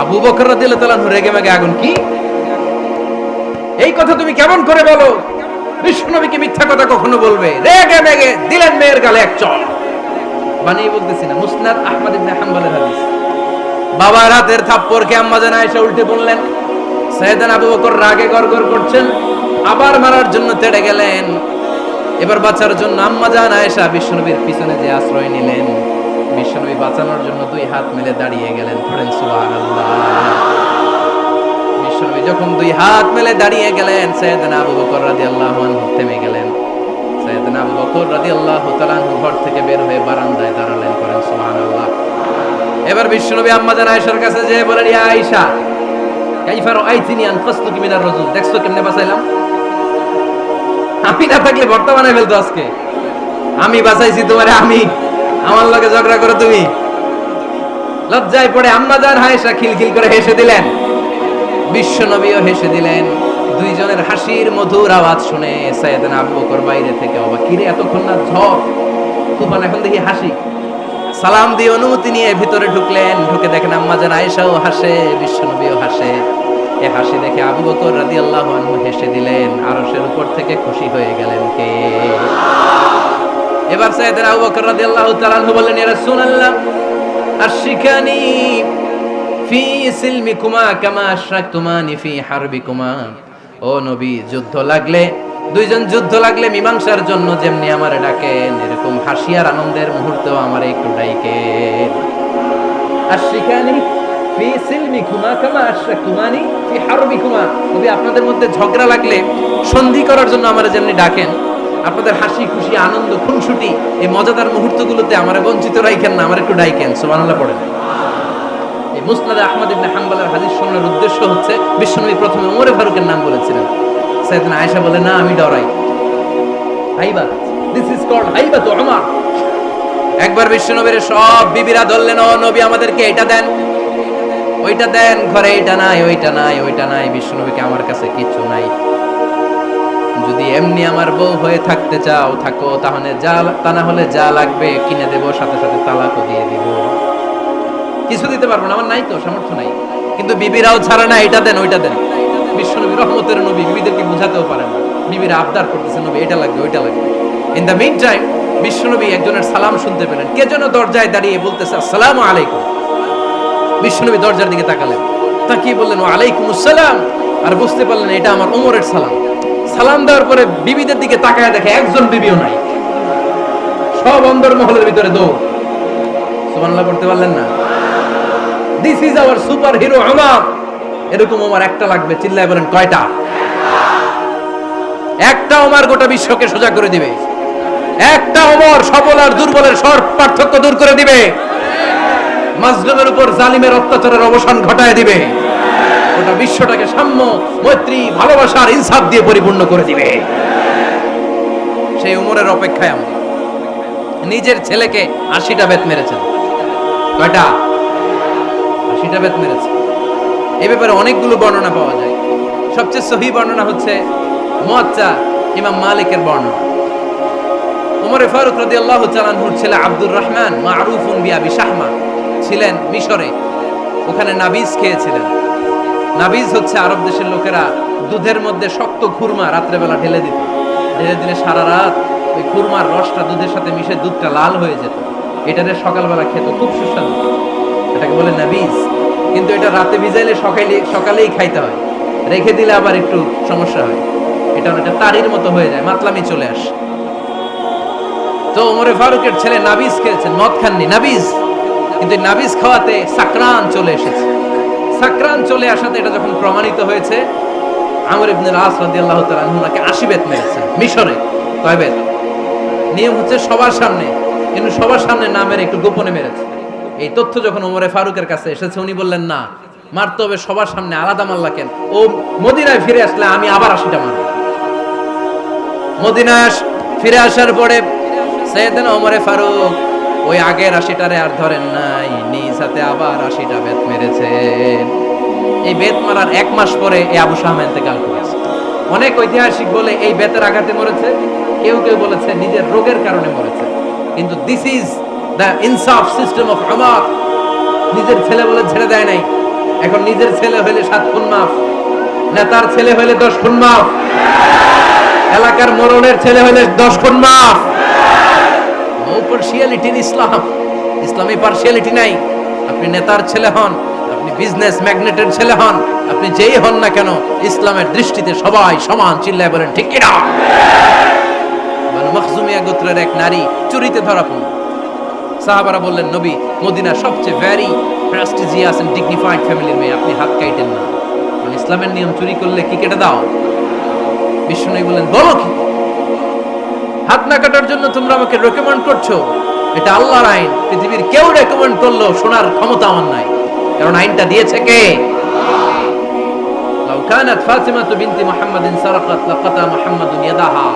আবু বকর রাদিয়াল্লাহু তাআলা রেগে মেগে আগুন, কি এই কথা তুমি কেমন করে বলো? বিশ্বনবীকে মিথ্যা কথা কখনো বলবে? রেগে মেগে দিলেন মেয়ের গালে এক চড়। বানিয়ে বলতেছি না, মুসনাদ আহমদ ইবনে হাম্বলের হাদিস। বাবার হাতের থাপ্পড়কে আম্মা জান আয়েশা উল্টে বললেন। সাইয়েদনা আবু বকর রাগে গড়গড় করছেন, আবার মারার জন্য তেড়ে গেলেন। এবার বাঁচার জন্য আম্মা জান আয়েশা বিশ্বনবীর পিছনে যে আশ্রয় নিলেন, বিশ্বনবী বাঁচানোর জন্য দুই হাত মেলে দাঁড়িয়ে গেলেন। পড়েন সুবহানাল্লাহ। বিশ্বনবী যখন দুই হাত মেলে দাঁড়িয়ে গেলেন, সাইয়েদনা আবু বকর রাদিয়াল্লাহু আনহু থেমে গেলেন। সাইয়েদনা আবু বকর রাদিয়াল্লাহু তাআলা আনহু ঘর থেকে বের হয়ে বারান্দায় দাঁড়ালেন। পড়েন সুবহানাল্লাহ। এবার বিশ্বনবী আম্মা জান আয়েশার কাছে যেয়ে বলেন, ইয়া আয়েশা, কাইফা রাআইতিনি আনফাসতুকি মিনার রাজুল, দেখছো কেমনে বাঁচাইলাম? আমি না থাকলে ভর্তা বানাই ফেলতো আজকে। আমি বাঁচাইছি তোমারে, আমি, আমার লগে ঝগড়া করো তুমি। লজ্জায় পড়ে আম্মা জান আয়েশা খিলখিল করে হেসে দিলেন, বিশ্বনবীও হেসে দিলেন। দুইজনের হাসির মধুর আওয়াজ শুনে সাইয়েদনা আবু বকর বাইরে থেকে অবাক, কিরে এতক্ষণ না ঝড় তুফান, এখন দেখি হাসি। সালাম দিয়ে অনুমতি নিয়ে ভিতরে ঢুকলেন। ঢুকে দেখেন আম্মা জান আয়েশাও হাসে, বিশ্বনবীও হাসে। এই হাসি দেখে আবু বকর রাদিয়াল্লাহু আনহু হেসে দিলেন। আরশের উপর থেকে খুশি হয়ে গেলেন কে? এবার সাইয়েদনা আবু বকর রাদিয়াল্লাহু তাআলা আনহু বললেন, ইয়া রাসূলুল্লাহ, আশরিকানি ফি সিলমিকুমা কামা আশরাকতুমানি ফি হারবিকুমা। ও নবী, যুদ্ধ লাগলে, দুইজন যুদ্ধ লাগলে মীমাংসার জন্য যেমনি আমারে ডাকেন, এরকম হাসি আর আনন্দের মুহূর্তেও আমারে একটু ডাকেন। আশরিকানি ফি সিলমিকুমা কামা আশরাকতুমানি ফি হারবিকুমা। নবী, আপনাদের মধ্যে ঝগড়া লাগলে সন্ধি করার জন্য আমারে যেমনি ডাকেন, আপনাদের হাসি খুশি আনন্দ খুনসুটি এই মজাদার মুহূর্তগুলোতে আমারে বঞ্চিত রাখেন না, আমার একটু ডাকেন। সুবহানাল্লাহ পড়েন। এই মুসনাদ আহমদ ইবনে হাম্বলের হাদিস শোনার উদ্দেশ্য হচ্ছে, বিশ্বনবী প্রথমে ওমর ফারুকের নাম বলেছিলেন। সাইয়েদনা আয়েশা বলে, না আমি ডরাই। হাইবাত, দিস ইজ কল্ড হাইবাত ওমর। একবার বিশ্বনবীর সব বিবিরা ধরলেন, ও নবী আমাদেরকে এটা দেন, ওইটা দেন, ঘরে এটা নাই, ওইটা নাই, ওইটা নাই। বিশ্বনবীকে, আমার কাছে কিছু নাই, যদি এমনি আমার বউ হয়ে থাকতে চাও থাকো, তাহলে যা, তা না হলে যা লাগবে কিনে দেব, সাথে সাথে তালাকও দিয়ে দিব। কিছু দিতে পারবো না, আমার নাই তো, সামর্থ্য নাই। কিন্তু বিবিরাও ছাড়ে না, এটা দেন, ওইটা দেন। বিশ্বনবী রহমতের নবী, বিবিদেরকে বোঝাতেও পারেন না। বিবিরা আবদার করতেছে, নবী এটা লাগবে, ওইটা লাগবে। ইন দ্য মিন টাইম বিশ্বনবী একজনের সালাম শুনতে পেলেন। কে যেন দরজায় দাঁড়িয়ে বলতেছে, আসসালামু আলাইকুম। বিশ্বনবী দরজার দিকে তাকালেন, তাকিয়ে বললেন, ওয়া আলাইকুমুস সালাম। আর বুঝতে পারলেন এটা আমার ওমরের সালাম। সালাম দেওয়ার পরে বিবিদের দিকে তাকায় দেখে একজন বিবিও নাই, সব অন্দর মহলের ভিতরে দৌড়। সুবহানাল্লাহ পড়তে পারলেন না? This is hour super hero Omar. এরকম ওমর একটা লাগবে, চিল্লায় বলেন কয়টা? একটা ওমর গোটা বিশ্বকে সোজা করে দিবে। একটা ওমর সবল আর দুর্বলের সব পার্থক্য দূর করে দিবে। মাজলুমের উপর জালিমের অত্যাচারের অবসান ঘটায় দিবে, গোটা বিশ্বটাকে সাম্য, মৈত্রী, ভালোবাসার, ইনসাফ দিয়ে পরিপূর্ণ করে দিবে। সেই উমরের অপেক্ষায় আমরা। নিজের ছেলেকে 80টা বেত মেরেছেন। কয়টা? 80টা বেত মেরেছে। এই ব্যাপারে অনেকগুলো বর্ণনা পাওয়া যায়। সবচেয়ে সহিহ বর্ণনা হচ্ছে মুয়াত্তা ইমাম মালিকের বর্ণনা। ওমর ফারুক রাদিয়াল্লাহু তাআলা আনহুর ছেলে আব্দুর রহমান মারুফুন বিআবি শাহমা ছিলেন মিশরে। ওখানে নাবিজ খেয়েছিলেন। নাবিজ হচ্ছে আরব দেশের লোকেরা দুধের মধ্যে শক্ত খুরমা রাত্রেবেলা ঢেলে দিত। ঢেলে দিলে সারা রাত ওই খুরমার রসটা দুধের সাথে মিশে দুধটা লাল হয়ে যেত। এটারে সকালবেলা খেত, খুব সুস্বাদু। এটাকে বলে নাবিজ। কিন্তু এটা রাতে ভিজাইলে সকালেই খাইতে হয়, রেখে দিলে আবার একটু সমস্যা হয়। এটা অনেকটা তারির মতো হয়ে যায়, মাতলামি চলে আসে। তো ওমরে ফারুকের ছেলে নাবিজ খেয়েছেন, মদ খাননি, নাবিজ। কিন্তু নাবিজ খাওয়াতে সাকরান চলে এসেছে। সাকরান চলে আসাতে এটা যখন প্রমাণিত হয়েছে, আমর ইবনে আস রাদিয়াল্লাহু তাআলা আনহু নাকি 80 বেত মেরেছেন মিশরে। কয় বেত? নিয়ম হচ্ছে সবার সামনে, কিন্তু সবার সামনে না মেরে একটু গোপনে মেরেছে। এই তথ্য যখন ওমরে ফারুকের কাছে এসেছে, উনি বললেন না, মারতে হবে সবার সামনে, আলাদা মারলা কেন? ও মদিনায় ফিরে আসলে আমি আবার 80টা মারব। মদিনায় ফিরে আসার পরে সাইয়েদনা ওমরে ফারুক ওই আগের 80টারে আর ধরেন নাই, নিজ হাতে আবার 80টা বেত মেরেছেন। এই বেত মারার 1 মাস পরে এই আবু শাহমা ইন্তেকাল করেছে। অনেক ঐতিহাসিক বলে এই বেতের আঘাতে মরেছে, কেউ কেউ বলেছে নিজের রোগের কারণে মরেছে। কিন্তু দিস ইজ দ্য ইনসাফ সিস্টেম অফ উমর। নিজের ছেলে বলে ছেড়ে দেয় নাই। এখন নিজের ছেলে হইলে 7 খুন মাফ, নেতার ছেলে হইলে 10 খুন মাফ, এলাকার মোড়লের ছেলে হইলে 10 খুন মাফ। নো পার্সিয়ালিটি ইন ইসলাম। ইসলামে পার্সিয়ালিটি নাই। আপনি নেতার ছেলে হন, আপনি বিজনেস ম্যাগনেটের ছেলে হন, আপনি যেই হন না কেন, ইসলামের দৃষ্টিতে সবাই সমান। চিল্লায় বলেন ঠিক কিনা? বনু মখজুমিয়া গোত্রের এক নারী চুরিতে ধরা পড়ল। সাহাবারা বললেন, নবী, মদিনার সবচেয়ে ভেরি প্রেস্টিজিয়াস এন্ড ডিগনিফাইড ফ্যামিলির মেয়ে, আপনি হাত কাটেন না। মানে ইসলামের নিয়ম, চুরি করলে কি কেটে দাও? বিষ্ণু বললেন, বলো কি? হাত না কাটার জন্য তোমরা আমাকে রেকমেন্ড করছো? এটা আল্লাহর আইন। পৃথিবীর কেউ রেকমেন্ড করলো শোনার ক্ষমতা আমার নাই, কারণ আইনটা দিয়েছে কে? লাউ কানাত ফাতিমাতু বিনতি মুহাম্মাদিন সারাকাত লাকাতা মুহাম্মাদুন ইয়াদাহা।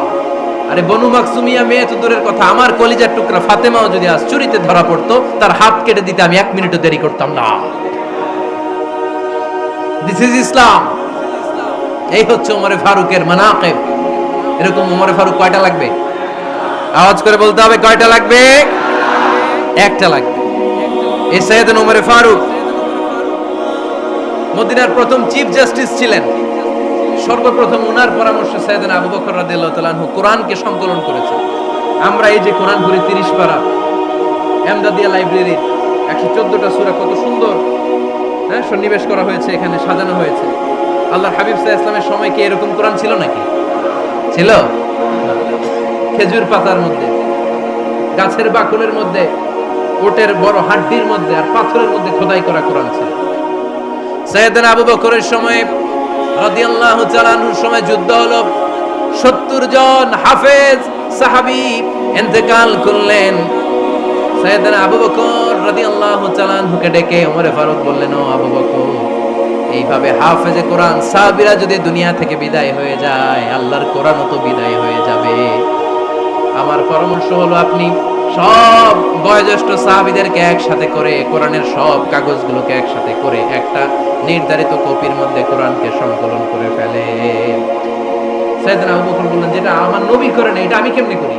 আরে বনু মাকসুমিয়া মেয়ে তো দূরের কথা, আমার কলিজার টুকরা ফাতেমাও যদি আজ চুরিতে ধরা পড়তো, তার হাত কেটে দিতে আমি 1 মিনিটও দেরি করতাম না। দিস ইজ ইসলাম। এই হচ্ছে ওমরে ফারুকের মানাকিব। এরকম ওমরে ফারুক কয়টা লাগবে? আওয়াজ করে বলতে হবে, কয়টা লাগবে? একটা লাগবে। এই সাইয়েদনা ওমরে ফারুক মদিনার প্রথম চিফ জাস্টিস ছিলেন। সর্বপ্রথম ওনার পরামর্শে সাইয়েদনা আবু বকর রাদিয়াল্লাহু তাআলা আনহু কোরআনকে সংকলন করেছেন। আমরা এই যে কোরআন পড়ি 30 পারা, এমদাদিয়া লাইব্রেরির 114টা সূরা, কত সুন্দর সন্নিবেশ করা হয়েছে, এখানে সাজানো হয়েছে। আল্লাহর হাবিব সাল্লাল্লাহু আলাইহি ওয়াসাল্লামের সময় কি এরকম কোরআন ছিল নাকি? ছিল? খেজুর পাতার মধ্যে, গাছের বাকলের মধ্যে, ওটের বড় হাড্ডির মধ্যে আর পাথরের মধ্যে খোদাই করা কোরআন ছিল। সাইয়েদনা আবু বকরের সময় রাদিয়াল্লাহু তাআলা আনহুর সময় যুদ্ধ হলো। 70 জন হাফেজ সাহাবী ইন্তেকাল করলেন। সাইয়েদনা আবু বকর রাদিয়াল্লাহু তাআলা আনহুকে ডেকে ওমরে ফারুক বললেন, ও আবু বকর, এইভাবে হাফেজে কোরআন সাহাবীরা যদি দুনিয়া থেকে বিদায় হয়ে যায়, আল্লাহর কোরআনও তো বিদায় হয়ে যাবে। আমার পরামর্শ হলো আপনি সব বয়োজ্যেষ্ঠ সাহাবীদেরকে একসাথে করে কোরআনের সব কাগজগুলোকে একসাথে করে একটা নির্ধারিত কপির মধ্যে কোরআনকে সংকলন করে ফেলে। সাইয়েদনা আবু বকর বললেন, যেটা আমার নবী করেন এটা আমি কেমনে করি?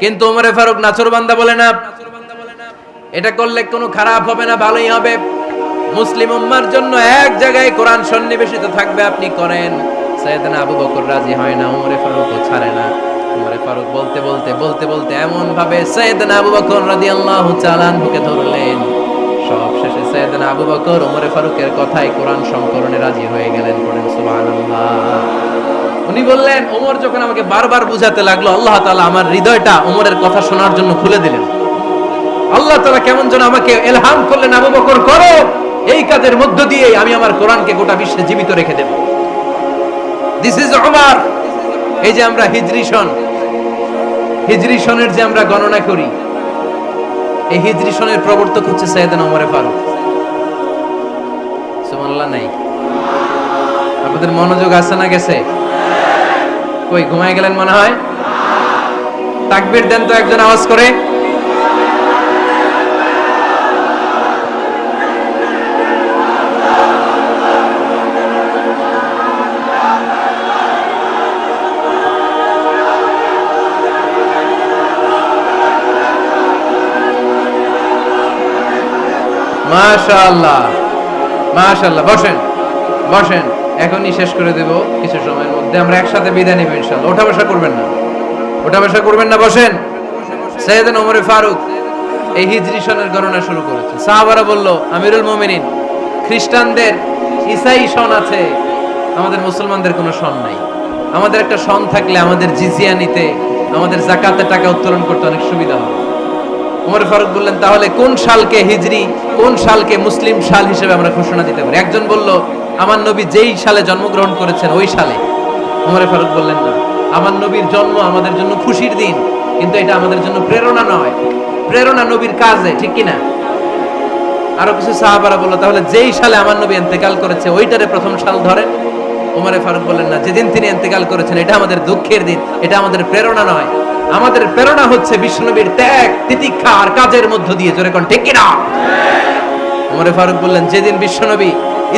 কিন্তু ওমরে ফারুক নাছোড়বান্দা বলে না, এটা করলে কোনো খারাপ হবে না, ভালোই হবে। মুসলিম উম্মার জন্য এক জায়গায় কোরআন সন্নিবেশিত থাকবে, আপনি করেন। সাইয়েদনা আবু বকর রাজি হয় না, ওমরে ফারুকও ছাড়ে না। ওমরে ফারুক বলতে বলতে বলতে বলতে এমন ভাবে সাইয়েদনা আবু বকর রাদিয়াল্লাহু তাআলা আনহুকে ধরলেন, সব শেষে সাইয়েদনা আবু বকর ওমরে ফারুকের কথায় কোরআন সংকলনে রাজি হয়ে গেলেন। পড়েন সুবহানাল্লাহ। উনি বললেন, ওমর যখন আমাকে বারবার বুঝাতে লাগলো, আল্লাহ তাআলা আমার হৃদয়টা ওমরের কথা শোনার জন্য খুলে দিলেন। আল্লাহ তাআলা কেমন যেন আমাকে ইলহাম করলেন, আবু বকর করো, এই কাজের মধ্য দিয়ে আমি আমার কোরআনকে গোটা বিশ্বে জীবিত রেখে দেব। This is Umar. এই যে আমরা হিজরি সনের যে আমরা গণনা করি, এই হিজরি সনের প্রবর্তক হচ্ছে সাইয়েদনা ওমর ফারুক। সুবহানাল্লাহ নাই? আপনাদের মনোযোগ আছে না গেছে? কই ঘুমায় গেলেন মনে হয়? তাকবীর দেন তো একজন আওয়াজ করে। মাশাআল্লাহ মাশাআল্লাহ। বসেন বসেন, এখনই শেষ করে দেব কিছু সময়ের মধ্যে। আমরা একসাথে বিদায় নেব ইনশাআল্লাহ। ওঠা বসা করবেন না, ওঠা বসা করবেন না, বসেন। সাইয়েদনা ওমর ফারুক এই হিজরি সনের গণনা শুরু করেছে। সাহাবারা বলল, আমিরুল মুমিনিন, খ্রিস্টানদের ঈসাই সন আছে, আমাদের মুসলমানদের কোনো সন নাই। আমাদের একটা সন থাকলে আমাদের জিজিয়া নিতে, আমাদের যাকাতের টাকা উত্তোলন করতে অনেক সুবিধা হবে। ওমর ফারুক বললেন, তাহলে কোন সালকে হিজরি, কোন সালকে মুসলিম সাল হিসেবে আমরা ঘোষণা দিতে পারি? একজন বলল, আমার নবী যেই সালে জন্মগ্রহণ করেছেন ওই সালে। ওমর ফারুক বললেন, না, আমার নবীর জন্ম আমাদের জন্য খুশির দিন, কিন্তু এটা আমাদের জন্য প্রেরণা নয়। প্রেরণা নবীর কাজে, ঠিক কিনা? আরো কিছু সাহাবারা বলল, তাহলে যেই সালে আমার নবী ইন্তেকাল করেছে ওইটারে প্রথম সাল ধরেন। ওমর ফারুক বললেন, না, যেদিন তিনি ইন্তেকাল করেছেন এটা আমাদের দুঃখের দিন, এটা আমাদের প্রেরণা নয়। আমাদের প্রেরণা হচ্ছে বিশ্বনবীর ত্যাগ, তিতিক্ষা আর কাজের মধ্য দিয়ে। জোরে কোন ঠিক কিনা? ওমর ফারুক বললেন, যেদিন বিশ্বনবী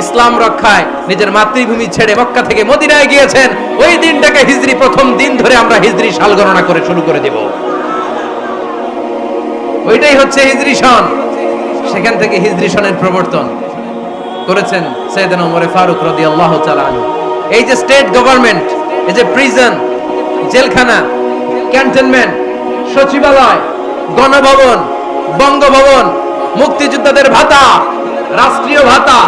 ইসলাম রক্ষায় নিজের মাতৃভূমি ছেড়ে মক্কা থেকে মদিনায় গিয়েছেন, ওই দিনটাকে হিজরি প্রথম দিন ধরে আমরা হিজরি সাল গণনা করে শুরু করে দেব। ওইটাই হচ্ছে হিজরি সন। সেখান থেকে হিজরি সনের প্রবর্তন করেছেন সাইয়েদনা ওমর ফারুক রাদিয়াল্লাহু তাআলা আনহু। এই যে স্টেট গভর্নমেন্ট, এই যে প্রিজন, জেলখানা, ক্যান্টনমেন্ট, সচিবালয়, গণভবন, বঙ্গভবন, মুক্তিযোদ্ধাদের ভাতা, রাষ্ট্রীয় ভাতা,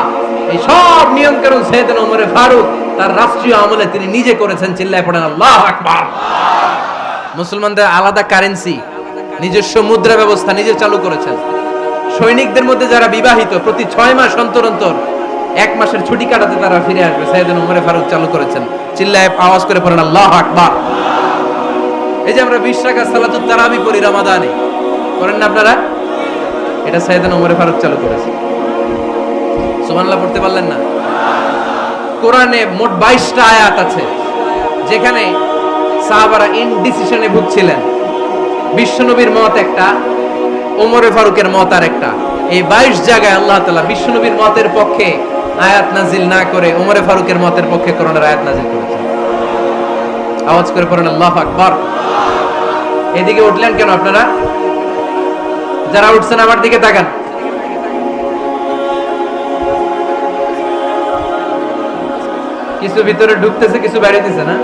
এই সব নিয়মকানুন সাইয়েদনা ওমর ফারুক তার রাষ্ট্রীয় আমলে তিনি নিজে করেছেন। চিল্লায় পড়েন আল্লাহু আকবার। মুসলমানদের আলাদা কারেন্সি, নিজস্ব মুদ্রা ব্যবস্থা নিজে চালু করেছেন। সৈনিকদের মধ্যে যারা বিবাহিত, প্রতি 6 মাস অন্তর অন্তর 1 মাসের ছুটি কাটাতে তারা ফিরে আসবে, সাইয়েদনা ওমর ফারুক চালু করেছেন। চিল্লায় আওয়াজ করে পড়েন আল্লাহু আকবার। এই যে আমরা 20 রাকাত সালাতুত তারাবি পড়ি রমাদানে, করেন না আপনারা? এটা সাইয়েদনা ওমর ফারুক চালু করেছেন। সুবহানাল্লাহ পড়তে পারলেন না? কোরআনে মোট 22টা আয়াত আছে যেখানে সাহাবারা ইনডিসিশনে ভুগছিলেন। বিশ্বনবীর মত একটা, ওমর ফারুকের মত আর একটা। এই 22 জায়গায় আল্লাহ তাআলা বিশ্বনবীর মতের পক্ষে আয়াত নাজিল না করে ওমর ফারুকের মতের পক্ষে কোরআনের আয়াত নাজিল করেছেন। আওয়াজ করে পড়েন আল্লাহু আকবার। এদিকে উঠলেন কেন আপনারা? যারা উঠছেন আমার দিকে তাকান। কিছু ভিতরে ঢুকতেছে, কিছু বাইরে দিছে না?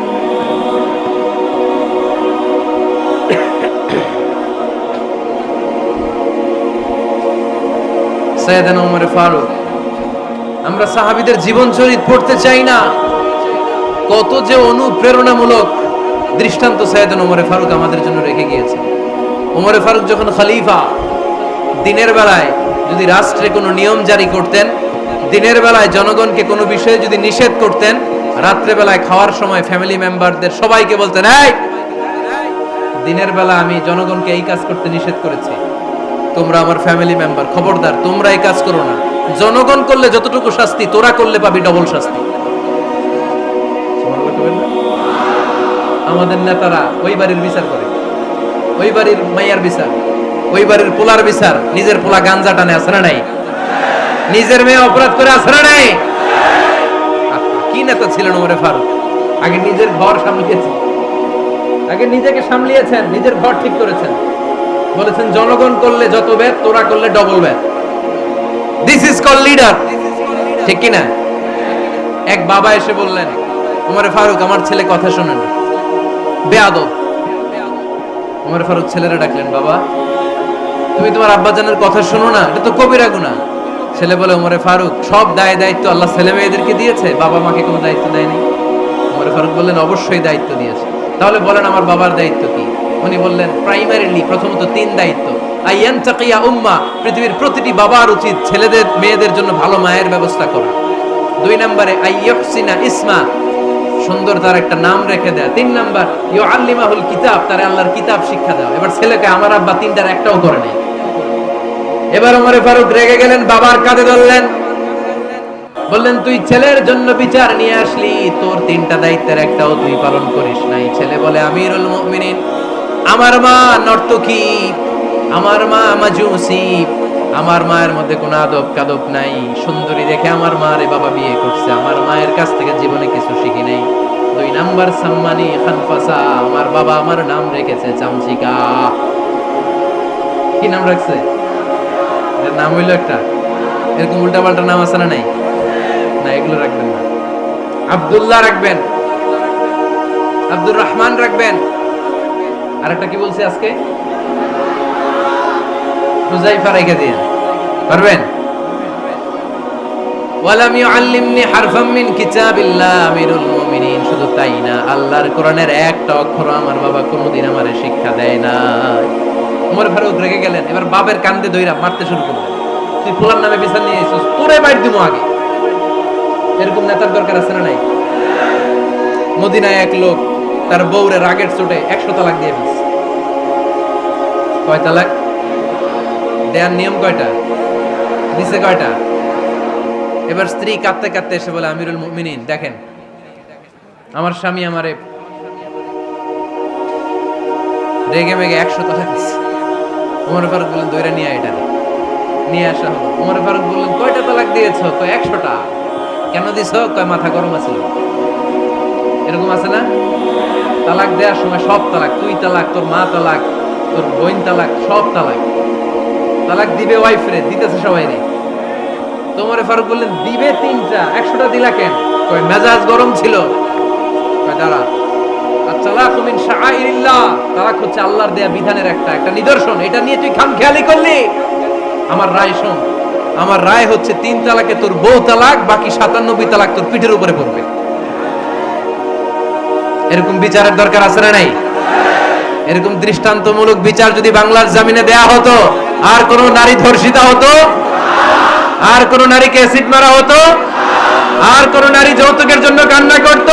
সাইয়েদনা ওমর ফারুক, আমরা সাহাবীদের জীবন চরিত পড়তে চাই না, কত যে অনুপ্রেরণামূলক দৃষ্টান্ত সাইয়েদনা ওমর ফারুক আমাদের জন্য রেখে গিয়েছেন। ওমর ফারুক যখন খলিফা, দিনের বেলায় যদি রাষ্ট্রে কোনো নিয়ম জারি করতেন, দিনের বেলায় জনগণকে কোনো বিষয়ে যদি নিষেধ করতেন, রাত্রে বেলায় খাওয়ার সময় ফ্যামিলি মেম্বারদের সবাইকে বলতেন, এই দিনের বেলা আমি জনগণকে এই কাজ করতে নিষেধ করেছি, তোমরা আমার ফ্যামিলি মেম্বার, খবরদার তোমরা এই কাজ করো না। জনগণ করলে যতটুকু শাস্তি, তোরা করলে পাবি ডবল শাস্তি। আমাদের নেতারা ওই বাড়ির বিচার করে, ওই বাড়ির মাইয়ার বিচার, ওই বাড়ির পোলার বিচার। নিজের পোলা গাঞ্জা টানে, আছে না নাই? নিজের মেয়ে অপরাধ করে, আছে না নাই? কি নেতা ছিলেন ওমর ফারুক! আগে নিজের ঘর সামলিয়েছেন, আগে নিজেকে সামলিয়েছেন, নিজের ঘর ঠিক করেছেন। বলেছেন জনগণ করলে যত ব্যাট, তোরা করলে double bat. This is call leader, ঠিক কিনা? এক বাবা এসে বললেন, ওমর ফারুক আমার ছেলে কথা শোনে না, বেয়াদব। ওমর ফারুক ছেলেরা ডাকলেন, বাবা তুমি তোমার আব্বাজানের কথা শোনো না, এটা তো কবিরা গুনাহ। ছেলে বলে, ওমর ফারুক সব দায়িত্ব আল্লাহ ছেলে মেয়েদেরকে দিয়েছে, বাবা মাকে কোনো দায়িত্ব দেয়নি। ওমর ফারুক বললেন, অবশ্যই দায়িত্ব দিয়েছে। তাহলে বলেন আমার বাবার দায়িত্ব কি? উনি বললেন, প্রাইমারিলি প্রথমত 3 দায়িত্ব। আইয়ান তাকিয়া উম্মা, পৃথিবীর প্রতিটি বাবার উচিত ছেলেদের মেয়েদের জন্য ভালো মায়ের ব্যবস্থা করা। 2 নম্বরে আইয়ুহসিনা ইসমা, সুন্দর তার একটা নাম রেখে দেয়া। 3 নাম্বার ইউআল্লিমাহুল কিতাব, তার আল্লাহর কিতাব শিক্ষা দেওয়া। এবার ছেলেকে আমার আব্বা 3টার একটাও করে নাই। এবার ওমরে ফারুক রেগে গেলেন, বাবার কাঁধে ধরলেন, বললেন তুই ছেলের জন্য বিচার নিয়ে আসলি, তোর তিনটা দায়িত্বের একটাও তুই পালন করিস নাই। ছেলে বলে আমিরুল মুমিনিন, আমার মা নর্তকী, আমার মা মাজুসি, আমার মায়ের মধ্যে কোনো আদব কাদব নাই, সুন্দরী দেখে আমার মারে বাবা বিয়ে করছে, আমার মায়ের কাছ থেকে জীবনে কিছু শিখি নাই। 2 নাম্বার সম্মানী খানফাসা, আমার বাবা আমার নাম রেখেছে চামচিকা। কি নাম রাখছে? এর নাম হইলো একটা, এরকম উল্টা পাল্টা নাম আছে না নাই? না, এগুলো রাখবেন না। আব্দুল্লাহ রাখবেন, আব্দুর রহমান রাখবেন, আর একটা কি বলছি আজকে, হুজাইফা রেখে দিন, পারবেন? ওয়ালাম ইউআল্লিমনি হারফাম মিন কিতাবিল্লাহ আমিরুল মুমিনিন, শুধু তাই না, আল্লাহর কোরআনের একটা অক্ষর আমার বাবা কোনোদিন আমারে শিক্ষা দেয় না। ওমর ফারুক রেগে গেলেন, এবার বাবার কান্দে ধইরা মারতে শুরু করলেন, তুই ফুলার নামে বিচার নিয়ে এসেছিস, তোরে বাইর দিমু আগে। এরকম নেতার দরকার আছে না নাই? মদিনায় এক লোক তার বউরে রাগের চোটে 100 তালাক দিয়ে ফেলছে। কয় তালাক দেয়ার নিয়ম কয়টা? দিছে কয়টা? এবার স্ত্রী কাঁদতে কাঁদতে এসে বলে আমিরুল মুমিনিন দেখেন, আমার স্বামী আমারে রেগে মেগে 100 তালাক দিচ্ছে। ওমর ফারুক বললেন দইরা নিয়ে এটা নিয়ে আসা হলো। ওমর ফারুক বললেন কয়টা তালাক দিয়েছো? কয় 100টা। কেন দিছো? কয় মাথা গরম আছিল। এরকম আছে না? তালাক দেওয়ার সময় সব তালাক, তুই তালাক, তোর মা তালাক, তোর বোন তালাক, সব তালাক। তালাক দিবে ওয়াইফ রে, দিতেছে সবাই রে। তোমারে ফারুক বললেন দিবে 3টা, 100টা দিলা কেন? কয় মেজাজ গরম ছিল। কয় দাঁড়া, আত-তালাকু মিন শাআইরিল্লাহ, তালাক হচ্ছে আল্লাহর দেয়া বিধানের একটা নিদর্শন, এটা নিয়ে তুই খামখেয়ালি করলি। আমার রায় শোন, আমার রায় হচ্ছে 3 তালাকে তোর বউ তালাক, বাকি 97 তালাক তোর পিঠের উপরে পড়বে। এরকম বিচারের দরকার আছে না নাই? এরকম দৃষ্টান্তমূলক বিচার যদি বাংলার জমিনে দেয়া হতো, আর কোন নারী ধর্ষিতা হতো, আর কোন নারীকে অ্যাসিড মারা হতো, আর কোন নারী যৌতুকের জন্য কান্না করত?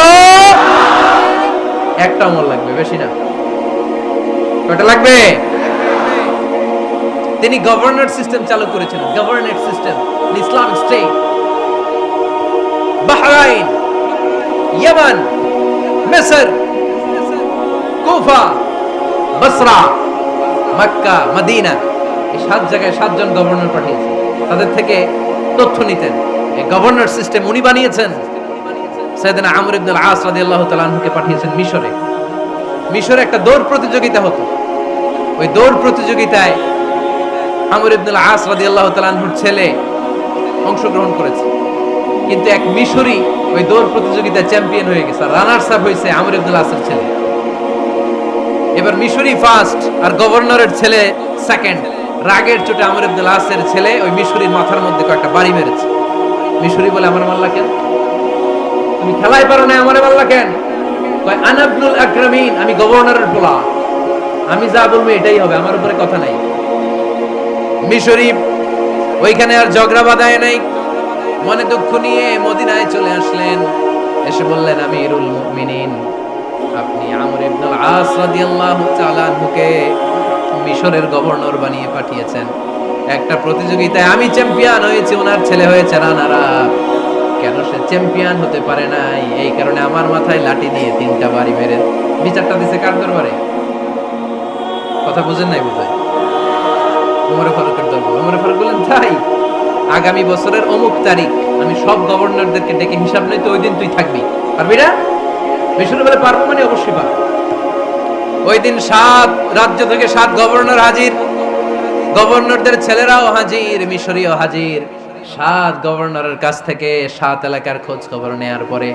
একটা আমল লাগবে, বেশি না। কয়টা লাগবে? তিনি গভর্নর সিস্টেম চালু করেছিলেন, governor system, Islamic state. Bahrain, ইয়ামান, মিসর, কুফা, বসরা, মক্কা, মদিনা, এই 7 জায়গায় 7 জন গভর্নর পাঠিয়েছেন, তাদের থেকে তথ্য নিতেন। এই গভর্নর সিস্টেম উনি বানিয়েছেন। সাইয়েদনা আমর ইবনে আল-আস রাদিয়াল্লাহু তাআলা আনহুকে পাঠিয়েছেন মিশরে। মিশরে একটা দৌড় প্রতিযোগিতা হতো। ওই দৌড় প্রতিযোগিতায় আমর ইবনে আল-আস রাদিয়াল্লাহু তাআলা আনহুর ছেলে অংশগ্রহণ করেছে, কিন্তু এক মিশরি ওই দৌড় প্রতিযোগিতায় চ্যাম্পিয়ন হয়ে গেছে, রানার্স আপ হয়েছে আমর ইবনে আল-আসের ছেলে। এবার মিশরি ফার্স্ট আর গভর্নরের ছেলে সেকেন্ড। রাগের চোটে আমর ইবনে আল-আসের ছেলে ওই মিশরির মাথার মধ্যে কয়েকটা বাড়ি মেরেছে। মিশরি বলে আমার মাল্লা কেন? তুমি খেলাই পারো না, আমারে মাল্লা কেন? কয় আনা ইবনুল আকরামিন, আমি গভর্নরের পোলা, আমি যা বলবো এটাই হবে, আমার উপরে কথা নাই। মিশরি ওইখানে আর ঝগড়া বাঁধায় নাই, মনে দুঃখ নিয়ে মদিনায় চলে আসলেন। এসে বললেন আমিরুল মুমিনিন, আপনি আমর ইবনে আল-আস রাদিয়াল্লাহু তাআলা আনহুকে মিশরের গভর্নর বানিয়ে পাঠিয়েছেন। একটা প্রতিযোগিতায় আমি চ্যাম্পিয়ন হয়েছি, ওনার ছেলে হয়েছে রানার আপ। কেন সে চ্যাম্পিয়ন হতে পারে নাই? এই কারণে আমার মাথায় লাঠি দিয়ে 3টা বাড়ি মেরে। বিচারটা দিছে কার দরবারে? কথা বুঝেন নাই বোধহয়? ওমর ফারুকের দরবারে। ওমর ফারুক বললেন তাই, আগামী বছরের অমুক তারিখ আমি সব গভর্নরদেরকে ডেকে হিসাব নেই, তো ওই দিন তুই থাকবি, পারবি না? মিশরে বলে পারবো, মানে অবশ্যই পারবো। ওই দিন 7 রাজ্য থেকে 7 গভর্নর হাজির, গভর্নরদের ছেলেরাও হাজির, মিশরীয় হাজির। 7 গভর্নরের কাছ থেকে 7 এলাকার খোঁজ খবর নেয়ার পরে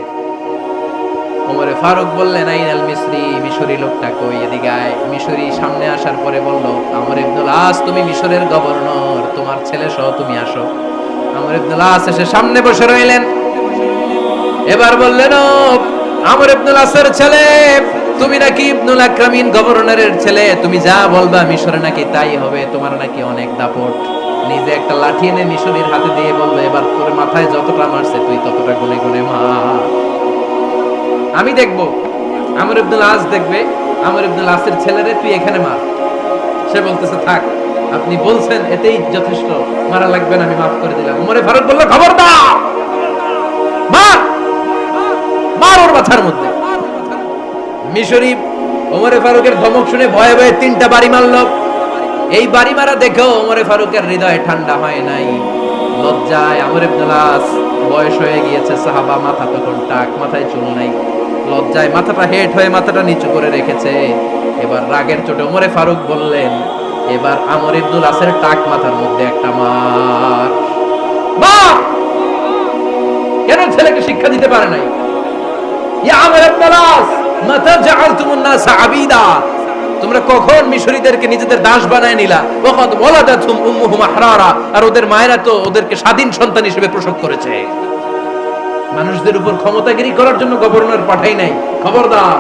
ওমরে ফারুক বললেন আইনাল মিসরি, মিশরি লোকটা কই, এদিকে আয়। মিশরি সামনে আসার পরে বলল আমর ইবনে আল-আস, তুমি মিশরের গভর্নর, তোমার ছেলে সহ তুমি আসো। আমর ইবনে আল-আস এসে সামনে বসে রইলেন। এবার বললেন ও আমর ইবনে আল-আসের ছেলে, তুমি নাকি ইবনুল আকরামিন গভর্নরের ছেলে, তুমি যা বলবা মিশরে নাকি তাই হবে, তোমার নাকি অনেক দাপট। নিজে একটা লাঠি এনে মিশরীর হাতে দিয়ে বললো এবার তোর মাথায় যতটা মারছে তুই ততটা গুনে গুনে মার, আমি দেখবো। আমর ইবনুল আস দেখবে, আমর ইবনুল আসের ছেলেরে তুই এখানে মার। সে বলতেছে থাক, আপনি বলছেন এতেই যথেষ্ট, মারা লাগবে না, আমি মাফ করে দিলাম। ওমরে ফারুক বলল, খবরদার, মার, মার ওর মাথার মধ্যে। মিশরি ওমরে ফারুকের ধমক শুনে ভয়ে ভয়ে 3টা বাড়ি মারল। এই বাড়ি মারা দেখেও ওমরে ফারুকের হৃদয় ঠান্ডা হয় নাই। লজ্জায় আমর ইবনে আস, বয়স হয়ে গিয়েছে সাহাবা, মাথা তখন টাক, মাথায় চুল নাই, লজ্জায় মাথাটা হেট হয়ে মাথাটা নিচু করে রেখেছে। এবার রাগের চোটে ওমরে ফারুক বললেন, এবার আমর ইবনে আসের টাক মাথার মধ্যে একটা মার। মা কেন ছেলেকে শিক্ষা দিতে পারে নাই? ইয়া আমর ইবনে আস, মাতা জাআলতুমুন নাস আবিদা, তোমরা কখন মিশরীদেরকে নিজেদের দাস বানায় নিলা? ওয়াকাদ ওয়ালাদাতুম উম্মুহুম আহরারা, আর ওদের মায়েরা তো ওদেরকে স্বাধীন সন্তান হিসেবে প্রসব করেছে। মানুষদের উপর ক্ষমতাগিরি করার জন্য গভর্নর পাঠাই নাই। খবরদার,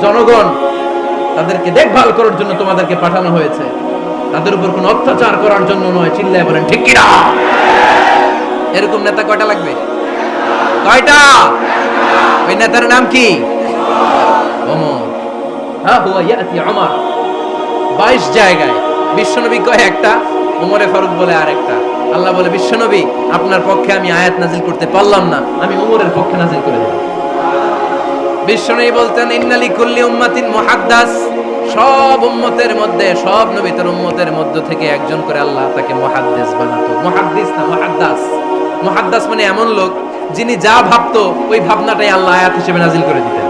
জনগণ তাদেরকে দেখভাল করার জন্য তোমাদেরকে পাঠানো হয়েছে, তাদের উপর কোনো অত্যাচার করার জন্য নয়। চিল্লায় বলেন ঠিক কিনা? এরকম নেতা কয়টা লাগবে? কয়টা? ওই নেতার নাম কি? ওমর। হ্যাঁ, হুয়া ইয়াতি ওমর। 22 জায়গায় বিশ্বনবী কয় একটা, ওমরে ফারুক বলে আরেকটা। আল্লাহ বলে, বিশ্বনবী আপনার পক্ষে আমি আয়াত নাজিল করতে পারলাম না, আমি ওমরের পক্ষে নাজিল করে দিলাম। বিশ্বনবী বলতেন, ইন্না লিকুল্লি উম্মাতিন মুহাদ্দাস, সব উম্মতের মধ্যে, সব নবীদের উম্মতের মধ্য থেকে একজন করে আল্লাহ তাকে মুহাদ্দিস বানাতো। মুহাদ্দিস না মুহাদ্দাস। মুহাদ্দাস মানে এমন লোক যিনি যা ভাবতো ওই ভাবনাটাই আল্লাহ আয়াত হিসেবে নাজিল করে দিতেন।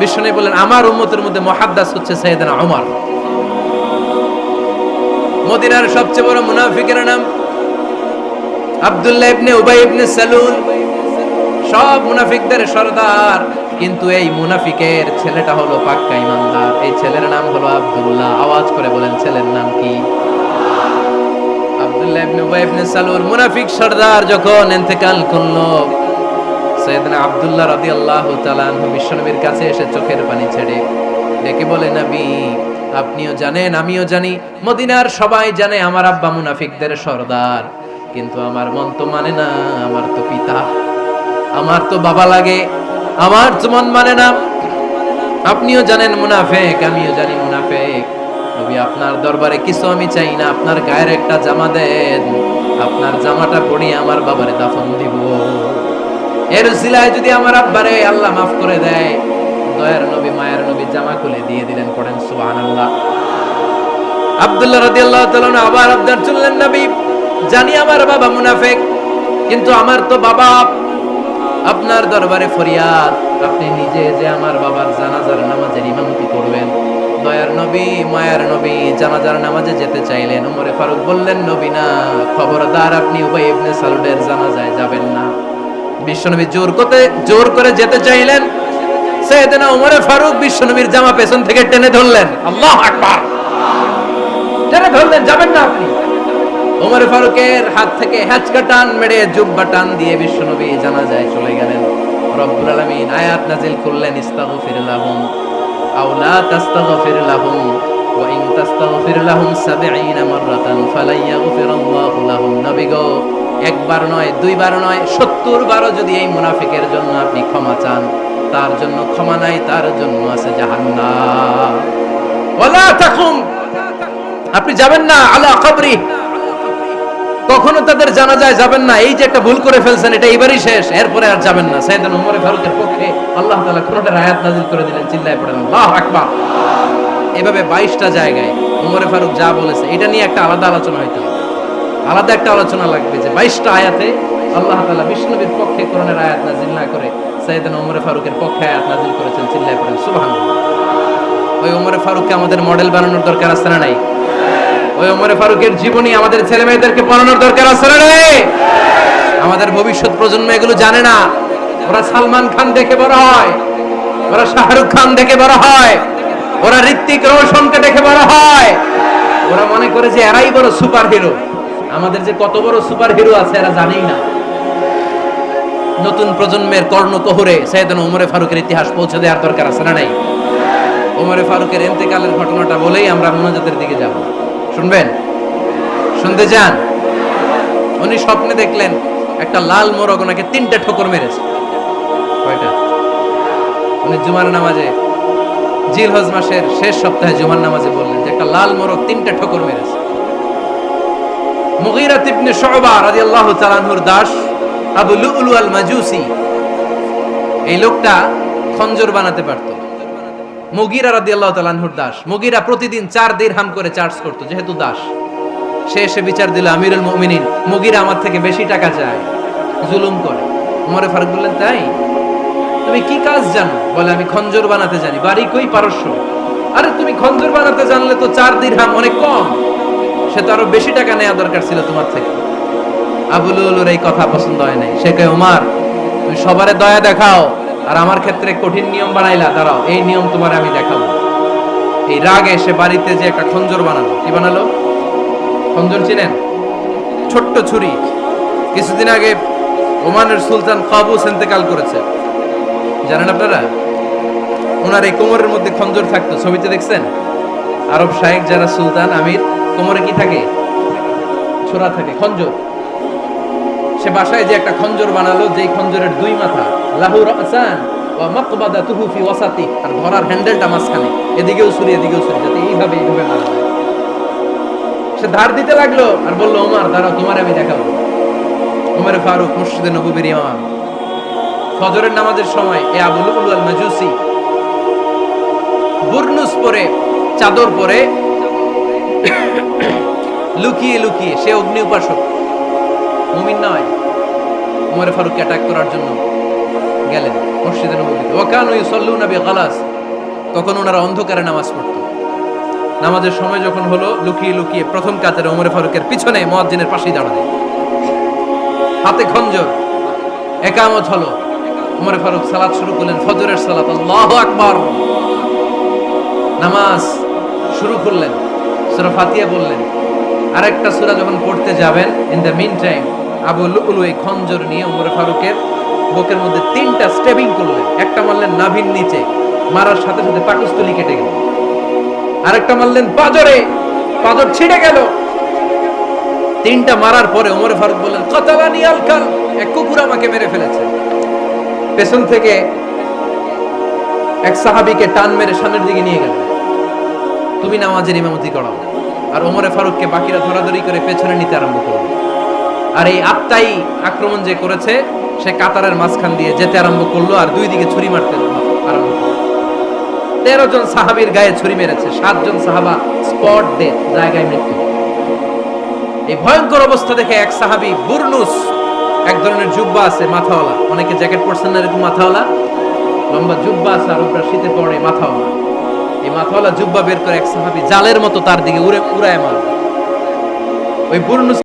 বিশ্বনবী বলেন, আমার উম্মতের মধ্যে মুহাদ্দাস হচ্ছে সাইয়েদনা ওমর। মদিনার সবচেয়ে বড় মুনাফিকের নাম আব্দুল্লাহ ইবনে উবাই ইবনে সালুল, সব মুনাফিকদের সরদার। কিন্তু এই মুনাফিকের ছেলেটা হলো পাক্কা ইমানদার। এই ছেলের নাম হলো আব্দুল্লাহ। আওয়াজ করে বলেন, ছেলের নাম কি? আব্দুল্লাহ ইবনে উবাই ইবনে সালুল। মুনাফিক সরদার যখন ইন্তেকাল করলো, সাইয়েদনা আব্দুল্লাহ রাদিয়াল্লাহু তাআলা আনহু বিশ্বনবীর কাছে এসে চোখের পানি ছেড়ে ডেকে বলে, নবী আপনিও জানেন, আমিও জানি, মদিনার সবাই জানে আমার আব্বা মুনাফিকদের সরদার, কিন্তু আমার মন তো মানে না, আমার তো পিতা, আমার তো বাবা লাগে, আমার তো মন মানে না। আপনিও জানেন মুনাফিক, আমিও জানি মুনাফিক। নবী আপনার দরবারে কিছু আমি চাই না, আপনার গায়ের একটা জামা দেন, আপনার জামাটা পরিয়ে আমার বাবারে দাফন দিব। এর উসিলায় যদি আমার আব্বারে আল্লাহ মাফ করে দেয়, দয়ার নবী মায়ের নবী জামা খুলে দিয়ে দিলেন। পড়েন সুবহানাল্লাহ। আব্দুল্লাহ রাদিয়াল্লাহু তাআলা আবার আবদার চললেন, নবী জানি আমার বাবা মুনাফিক, কিন্তু আমার তো বাবা, আপনার দরবারে ফরিয়াদ, আপনি নিজে যে আমার বাবার জানাজার নামাজের ইমামতি করবেন। দয়ার নবী মায়ের নবী জানাজার নামাজে যেতে চাইলেন। ওমরে ফারুক বললেন, নবী না, খবরদার, আপনি উবাই ইবনে সালুলের জানাজায় যাবেন না। বিশ্বনবী জোর করে যেতে চাইলেন। সাইয়েদনা ওমরে ফারুক বিশ্বনবীর জামা পেছন থেকে টেনে ধরলেন। আল্লাহু আকবার। টেনে ধরলেন, যাবেন না আপনি। ওমর ফারুকের হাত থেকে হ্যাচকা টান মেরে জুব্বা টান দিয়ে বিশ্বনবী জানাজায় চলে গেলেন। রব্বুল আলামিন আয়াত নাজিল করলেন, ইস্তাগফির লাহুম আও লা তাস্তাগফির লাহুম ওয়া ইন তাস্তাগফির লাহুম ৭০ মাররাতান ফালাই ইয়াগফিরাল্লাহু লাহুম। নবী গো, একবার নয়, দুইবার নয়, ৭০ বারও যদি এই মুনাফিকের জন্য আপনি ক্ষমা চান, তার জন্য ক্ষমা নাই, তার জন্য আছে জাহান্নাম। ওয়ালা তাকুম, আপনি যাবেন না আলা কবরি, কখনো তাদের জানাজায় যাবেন না। এই যে একটা ভুল করে ফেলছেন, এটা এবারই শেষ, এরপরে আর যাবেন না। সাইয়েদনা ওমর ফারুকের পক্ষে আল্লাহ তাআলা কোরআনের আয়াত নাযিল করে দিলেন। চিল্লায় পড়েন আল্লাহু আকবার। এভাবে 22টা জায়গায় ওমর ফারুক যা বলেছে, এটা নিয়ে একটা আলাদা আলোচনা হইতে হবে, আলাদা একটা আলোচনা লাগবে যে 22টা আয়াতে আল্লাহ তাআলা বিশ্বনবীর পক্ষে কোরআনের আয়াত নাযিল না করে সাইয়েদনা ওমর ফারুকের পক্ষে আয়াত নাযিল করেছেন। চিল্লায় পড়েন সুবহানাল্লাহ। ওই ওমর ফারুককে আমাদের মডেল বানানোর দরকার আছে না নাই? ওই ওমর ফারুকের জীবনী আমাদের ছেলে মেয়েদেরকে পড়ানোর দরকার আছে না নাই? আমাদের ভবিষ্যৎ প্রজন্ম এগুলো জানে না। ওরা সালমান খান দেখে বড় হয়, ওরা শাহরুখ খান দেখে বড় হয়, ওরা ঋত্বিক রোশনকে দেখে বড় হয়। ওরা মনে করে যে এরাই বড় সুপার হিরো। আমাদের যে কত বড় সুপার হিরো আছে এরা জানেই না। নতুন প্রজন্মের কর্ণকোহরে সাইয়েদনা ওমর ফারুকের ইতিহাস পৌঁছে দেওয়ার দরকার আছে না নাই? ওমর ফারুকের ইন্তেকালের ঘটনাটা বলেই আমরা মুনাজাতের দিকে যাব। শুনবেন? শুনতে চান? উনি স্বপ্নে দেখলেন একটা লাল মোরগ ওনাকে 3টে ঠোকর মেরেছে। কয়টা? উনি জুমার নামাজে, জিলহজ মাসের শেষ সপ্তাহে জুমার নামাজে বললেন যে একটা লাল মোরগ 3টা ঠোকর মেরেছে। মুগীরা ইবনে শুবা রাদিয়াল্লাহু তাআলা আনহুর দাস আবু লুলু আল মাজুসি, এই লোকটা খঞ্জর বানাতে পারতো। মুগীরা রাদিয়াল্লাহু তাআলা আনহুর দাস। মুগীরা প্রতিদিন 4 দিরহাম করে চার্জ করতো, যেহেতু দাস। সে এসে বিচার দিল, আমিরুল মুমিনিন, মুগীরা আমার থেকে বেশি টাকা চায়, জুলুম করে। ওমরে ফারুক বললেন, তাই? তুমি কি কাজ জানো? বলে, আমি খঞ্জর বানাতে জানি। বাড়ি কই? পারস্য। আরে তুমি খঞ্জর বানাতে জানলে তো 4 দিরহাম অনেক কম, সে তো আরো বেশি টাকা নেওয়া দরকার ছিল তোমার থেকে। আবু লুলুর এই কথা পছন্দ হয় নাই। সে কয়, ওমর, তুমি সবারে দয়া দেখাও, আর আমার ক্ষেত্রে কঠিন নিয়ম বানাইলা, দাঁড়াও, এই নিয়ম তোমার আমি দেখাবো। এই রাগে সে বাড়িতে যে একটা খঞ্জর বানালো। কি বানালো? খঞ্জর চিনেন? ছোট্ট ছুরি। কিছুদিন আগে ওমানের সুলতান কাবুস ইন্তেকাল করেছে, জানেন আপনারা? ওনার এই কোমরের মধ্যে খঞ্জর থাকতো, ছবিতে দেখছেন? আরব শায়েখ যারা সুলতান, আমির, কোমরে কি থাকে? ছোরা থাকে, খঞ্জর। সে বাসায় যে একটা খঞ্জর বানালো, যেই খঞ্জরের 2 মাথা, লাহু রাসান ওয়া মাকবাদাতুহু ফি ওয়াসাতি, আর ধরার হ্যান্ডেলটা মাঝখানে, এদিকেও ছুরি এদিকেও ছুরি, যাতে এইভাবে মারা যায়। সে ধার দিতে লাগলো আর বলল, ওমর দাঁড়াও, তোমার আমি দেখাবো। ওমর ফারুক মসজিদে নববীর ইমাম, ফজরের নামাজের সময় এই আবু লুলু আল মাজুসি বুরনুস পরে, চাদর পরে, লুকিয়ে লুকিয়ে, সে অগ্নি উপাসক, মুমিন নয়, ওমর ফারুককে অ্যাটাক করার জন্য গেলেন মসজিদে নববীতে। ওয়া কানু ইউসাল্লুনা বিগালাস, তখন ওনারা অন্ধকারে নামাজ পড়তো। নামাজের সময় যখন হলো, লুকিয়ে লুকিয়ে প্রথম কাতারে ওমর ফারুকের পিছনে মুয়াজ্জিনের পাশেই দাঁড়ালেন, হাতে খঞ্জর। ইকামত হলো, ওমর ফারুক সালাত শুরু করলেন, ফজরের সালাত, আল্লাহু আকবার। নামাজ শুরু করলেন, সূরা ফাতিহা বললেন। আরেকটা সূরা যখন পড়তে যাবেন, ইন দ্য মিন টাইম আবু লুলু এই খঞ্জর নিয়ে ওমর ফারুকের বুকের মধ্যে 3টা স্টেবিং করলেন। একটা মারলেন নাভির নিচে, মারার সাথে সাথে পাকস্থলী কেটে গেল। আরেকটা মারলেন পাজরে, পাজর ছিঁড়ে গেল। 3টা মারার পরে ওমর ফারুক বললেন, কাতালানি আল কাল, এক কুকুর আমাকে মেরে ফেলেছে। পেছন থেকে এক সাহাবীকে টান মেরে সামনের দিকে নিয়ে গেল, তুমি নামাজের ইমামতি করো। আর ওমর ফারুককে বাকিরা ধরাধরি করে পেছনে নিতে আরম্ভ করল। আর এই আত্মাই আক্রমণ যে করেছে, সে কাতারের মাঝখান দিয়ে যেতে আরম্ভ করলো, আর 2 দিকে ছুরি মারতে আরম্ভ করলো। 13 জন সাহাবীর গায়ে ছুরি মেরেছে, 7 জন সাহাবা স্পট ডেথ, জায়গায় মৃত্যু। এই ভয়ঙ্কর অবস্থা দেখে এক সাহাবী বুরনুস, এক ধরনের জুব্বা আছে মাথাওয়ালা, অনেকে জ্যাকেট পরছেন না এরকম মাথাওয়ালা, লম্বা জুব্বা আছে, আর উপরে শীতে পড়ে মাথাওয়ালা, এই মাথাওয়ালা জুব্বা বের করে এক সাহাবী জালের মতো তার দিকে উড়ায় মারল। ওই বুরনুস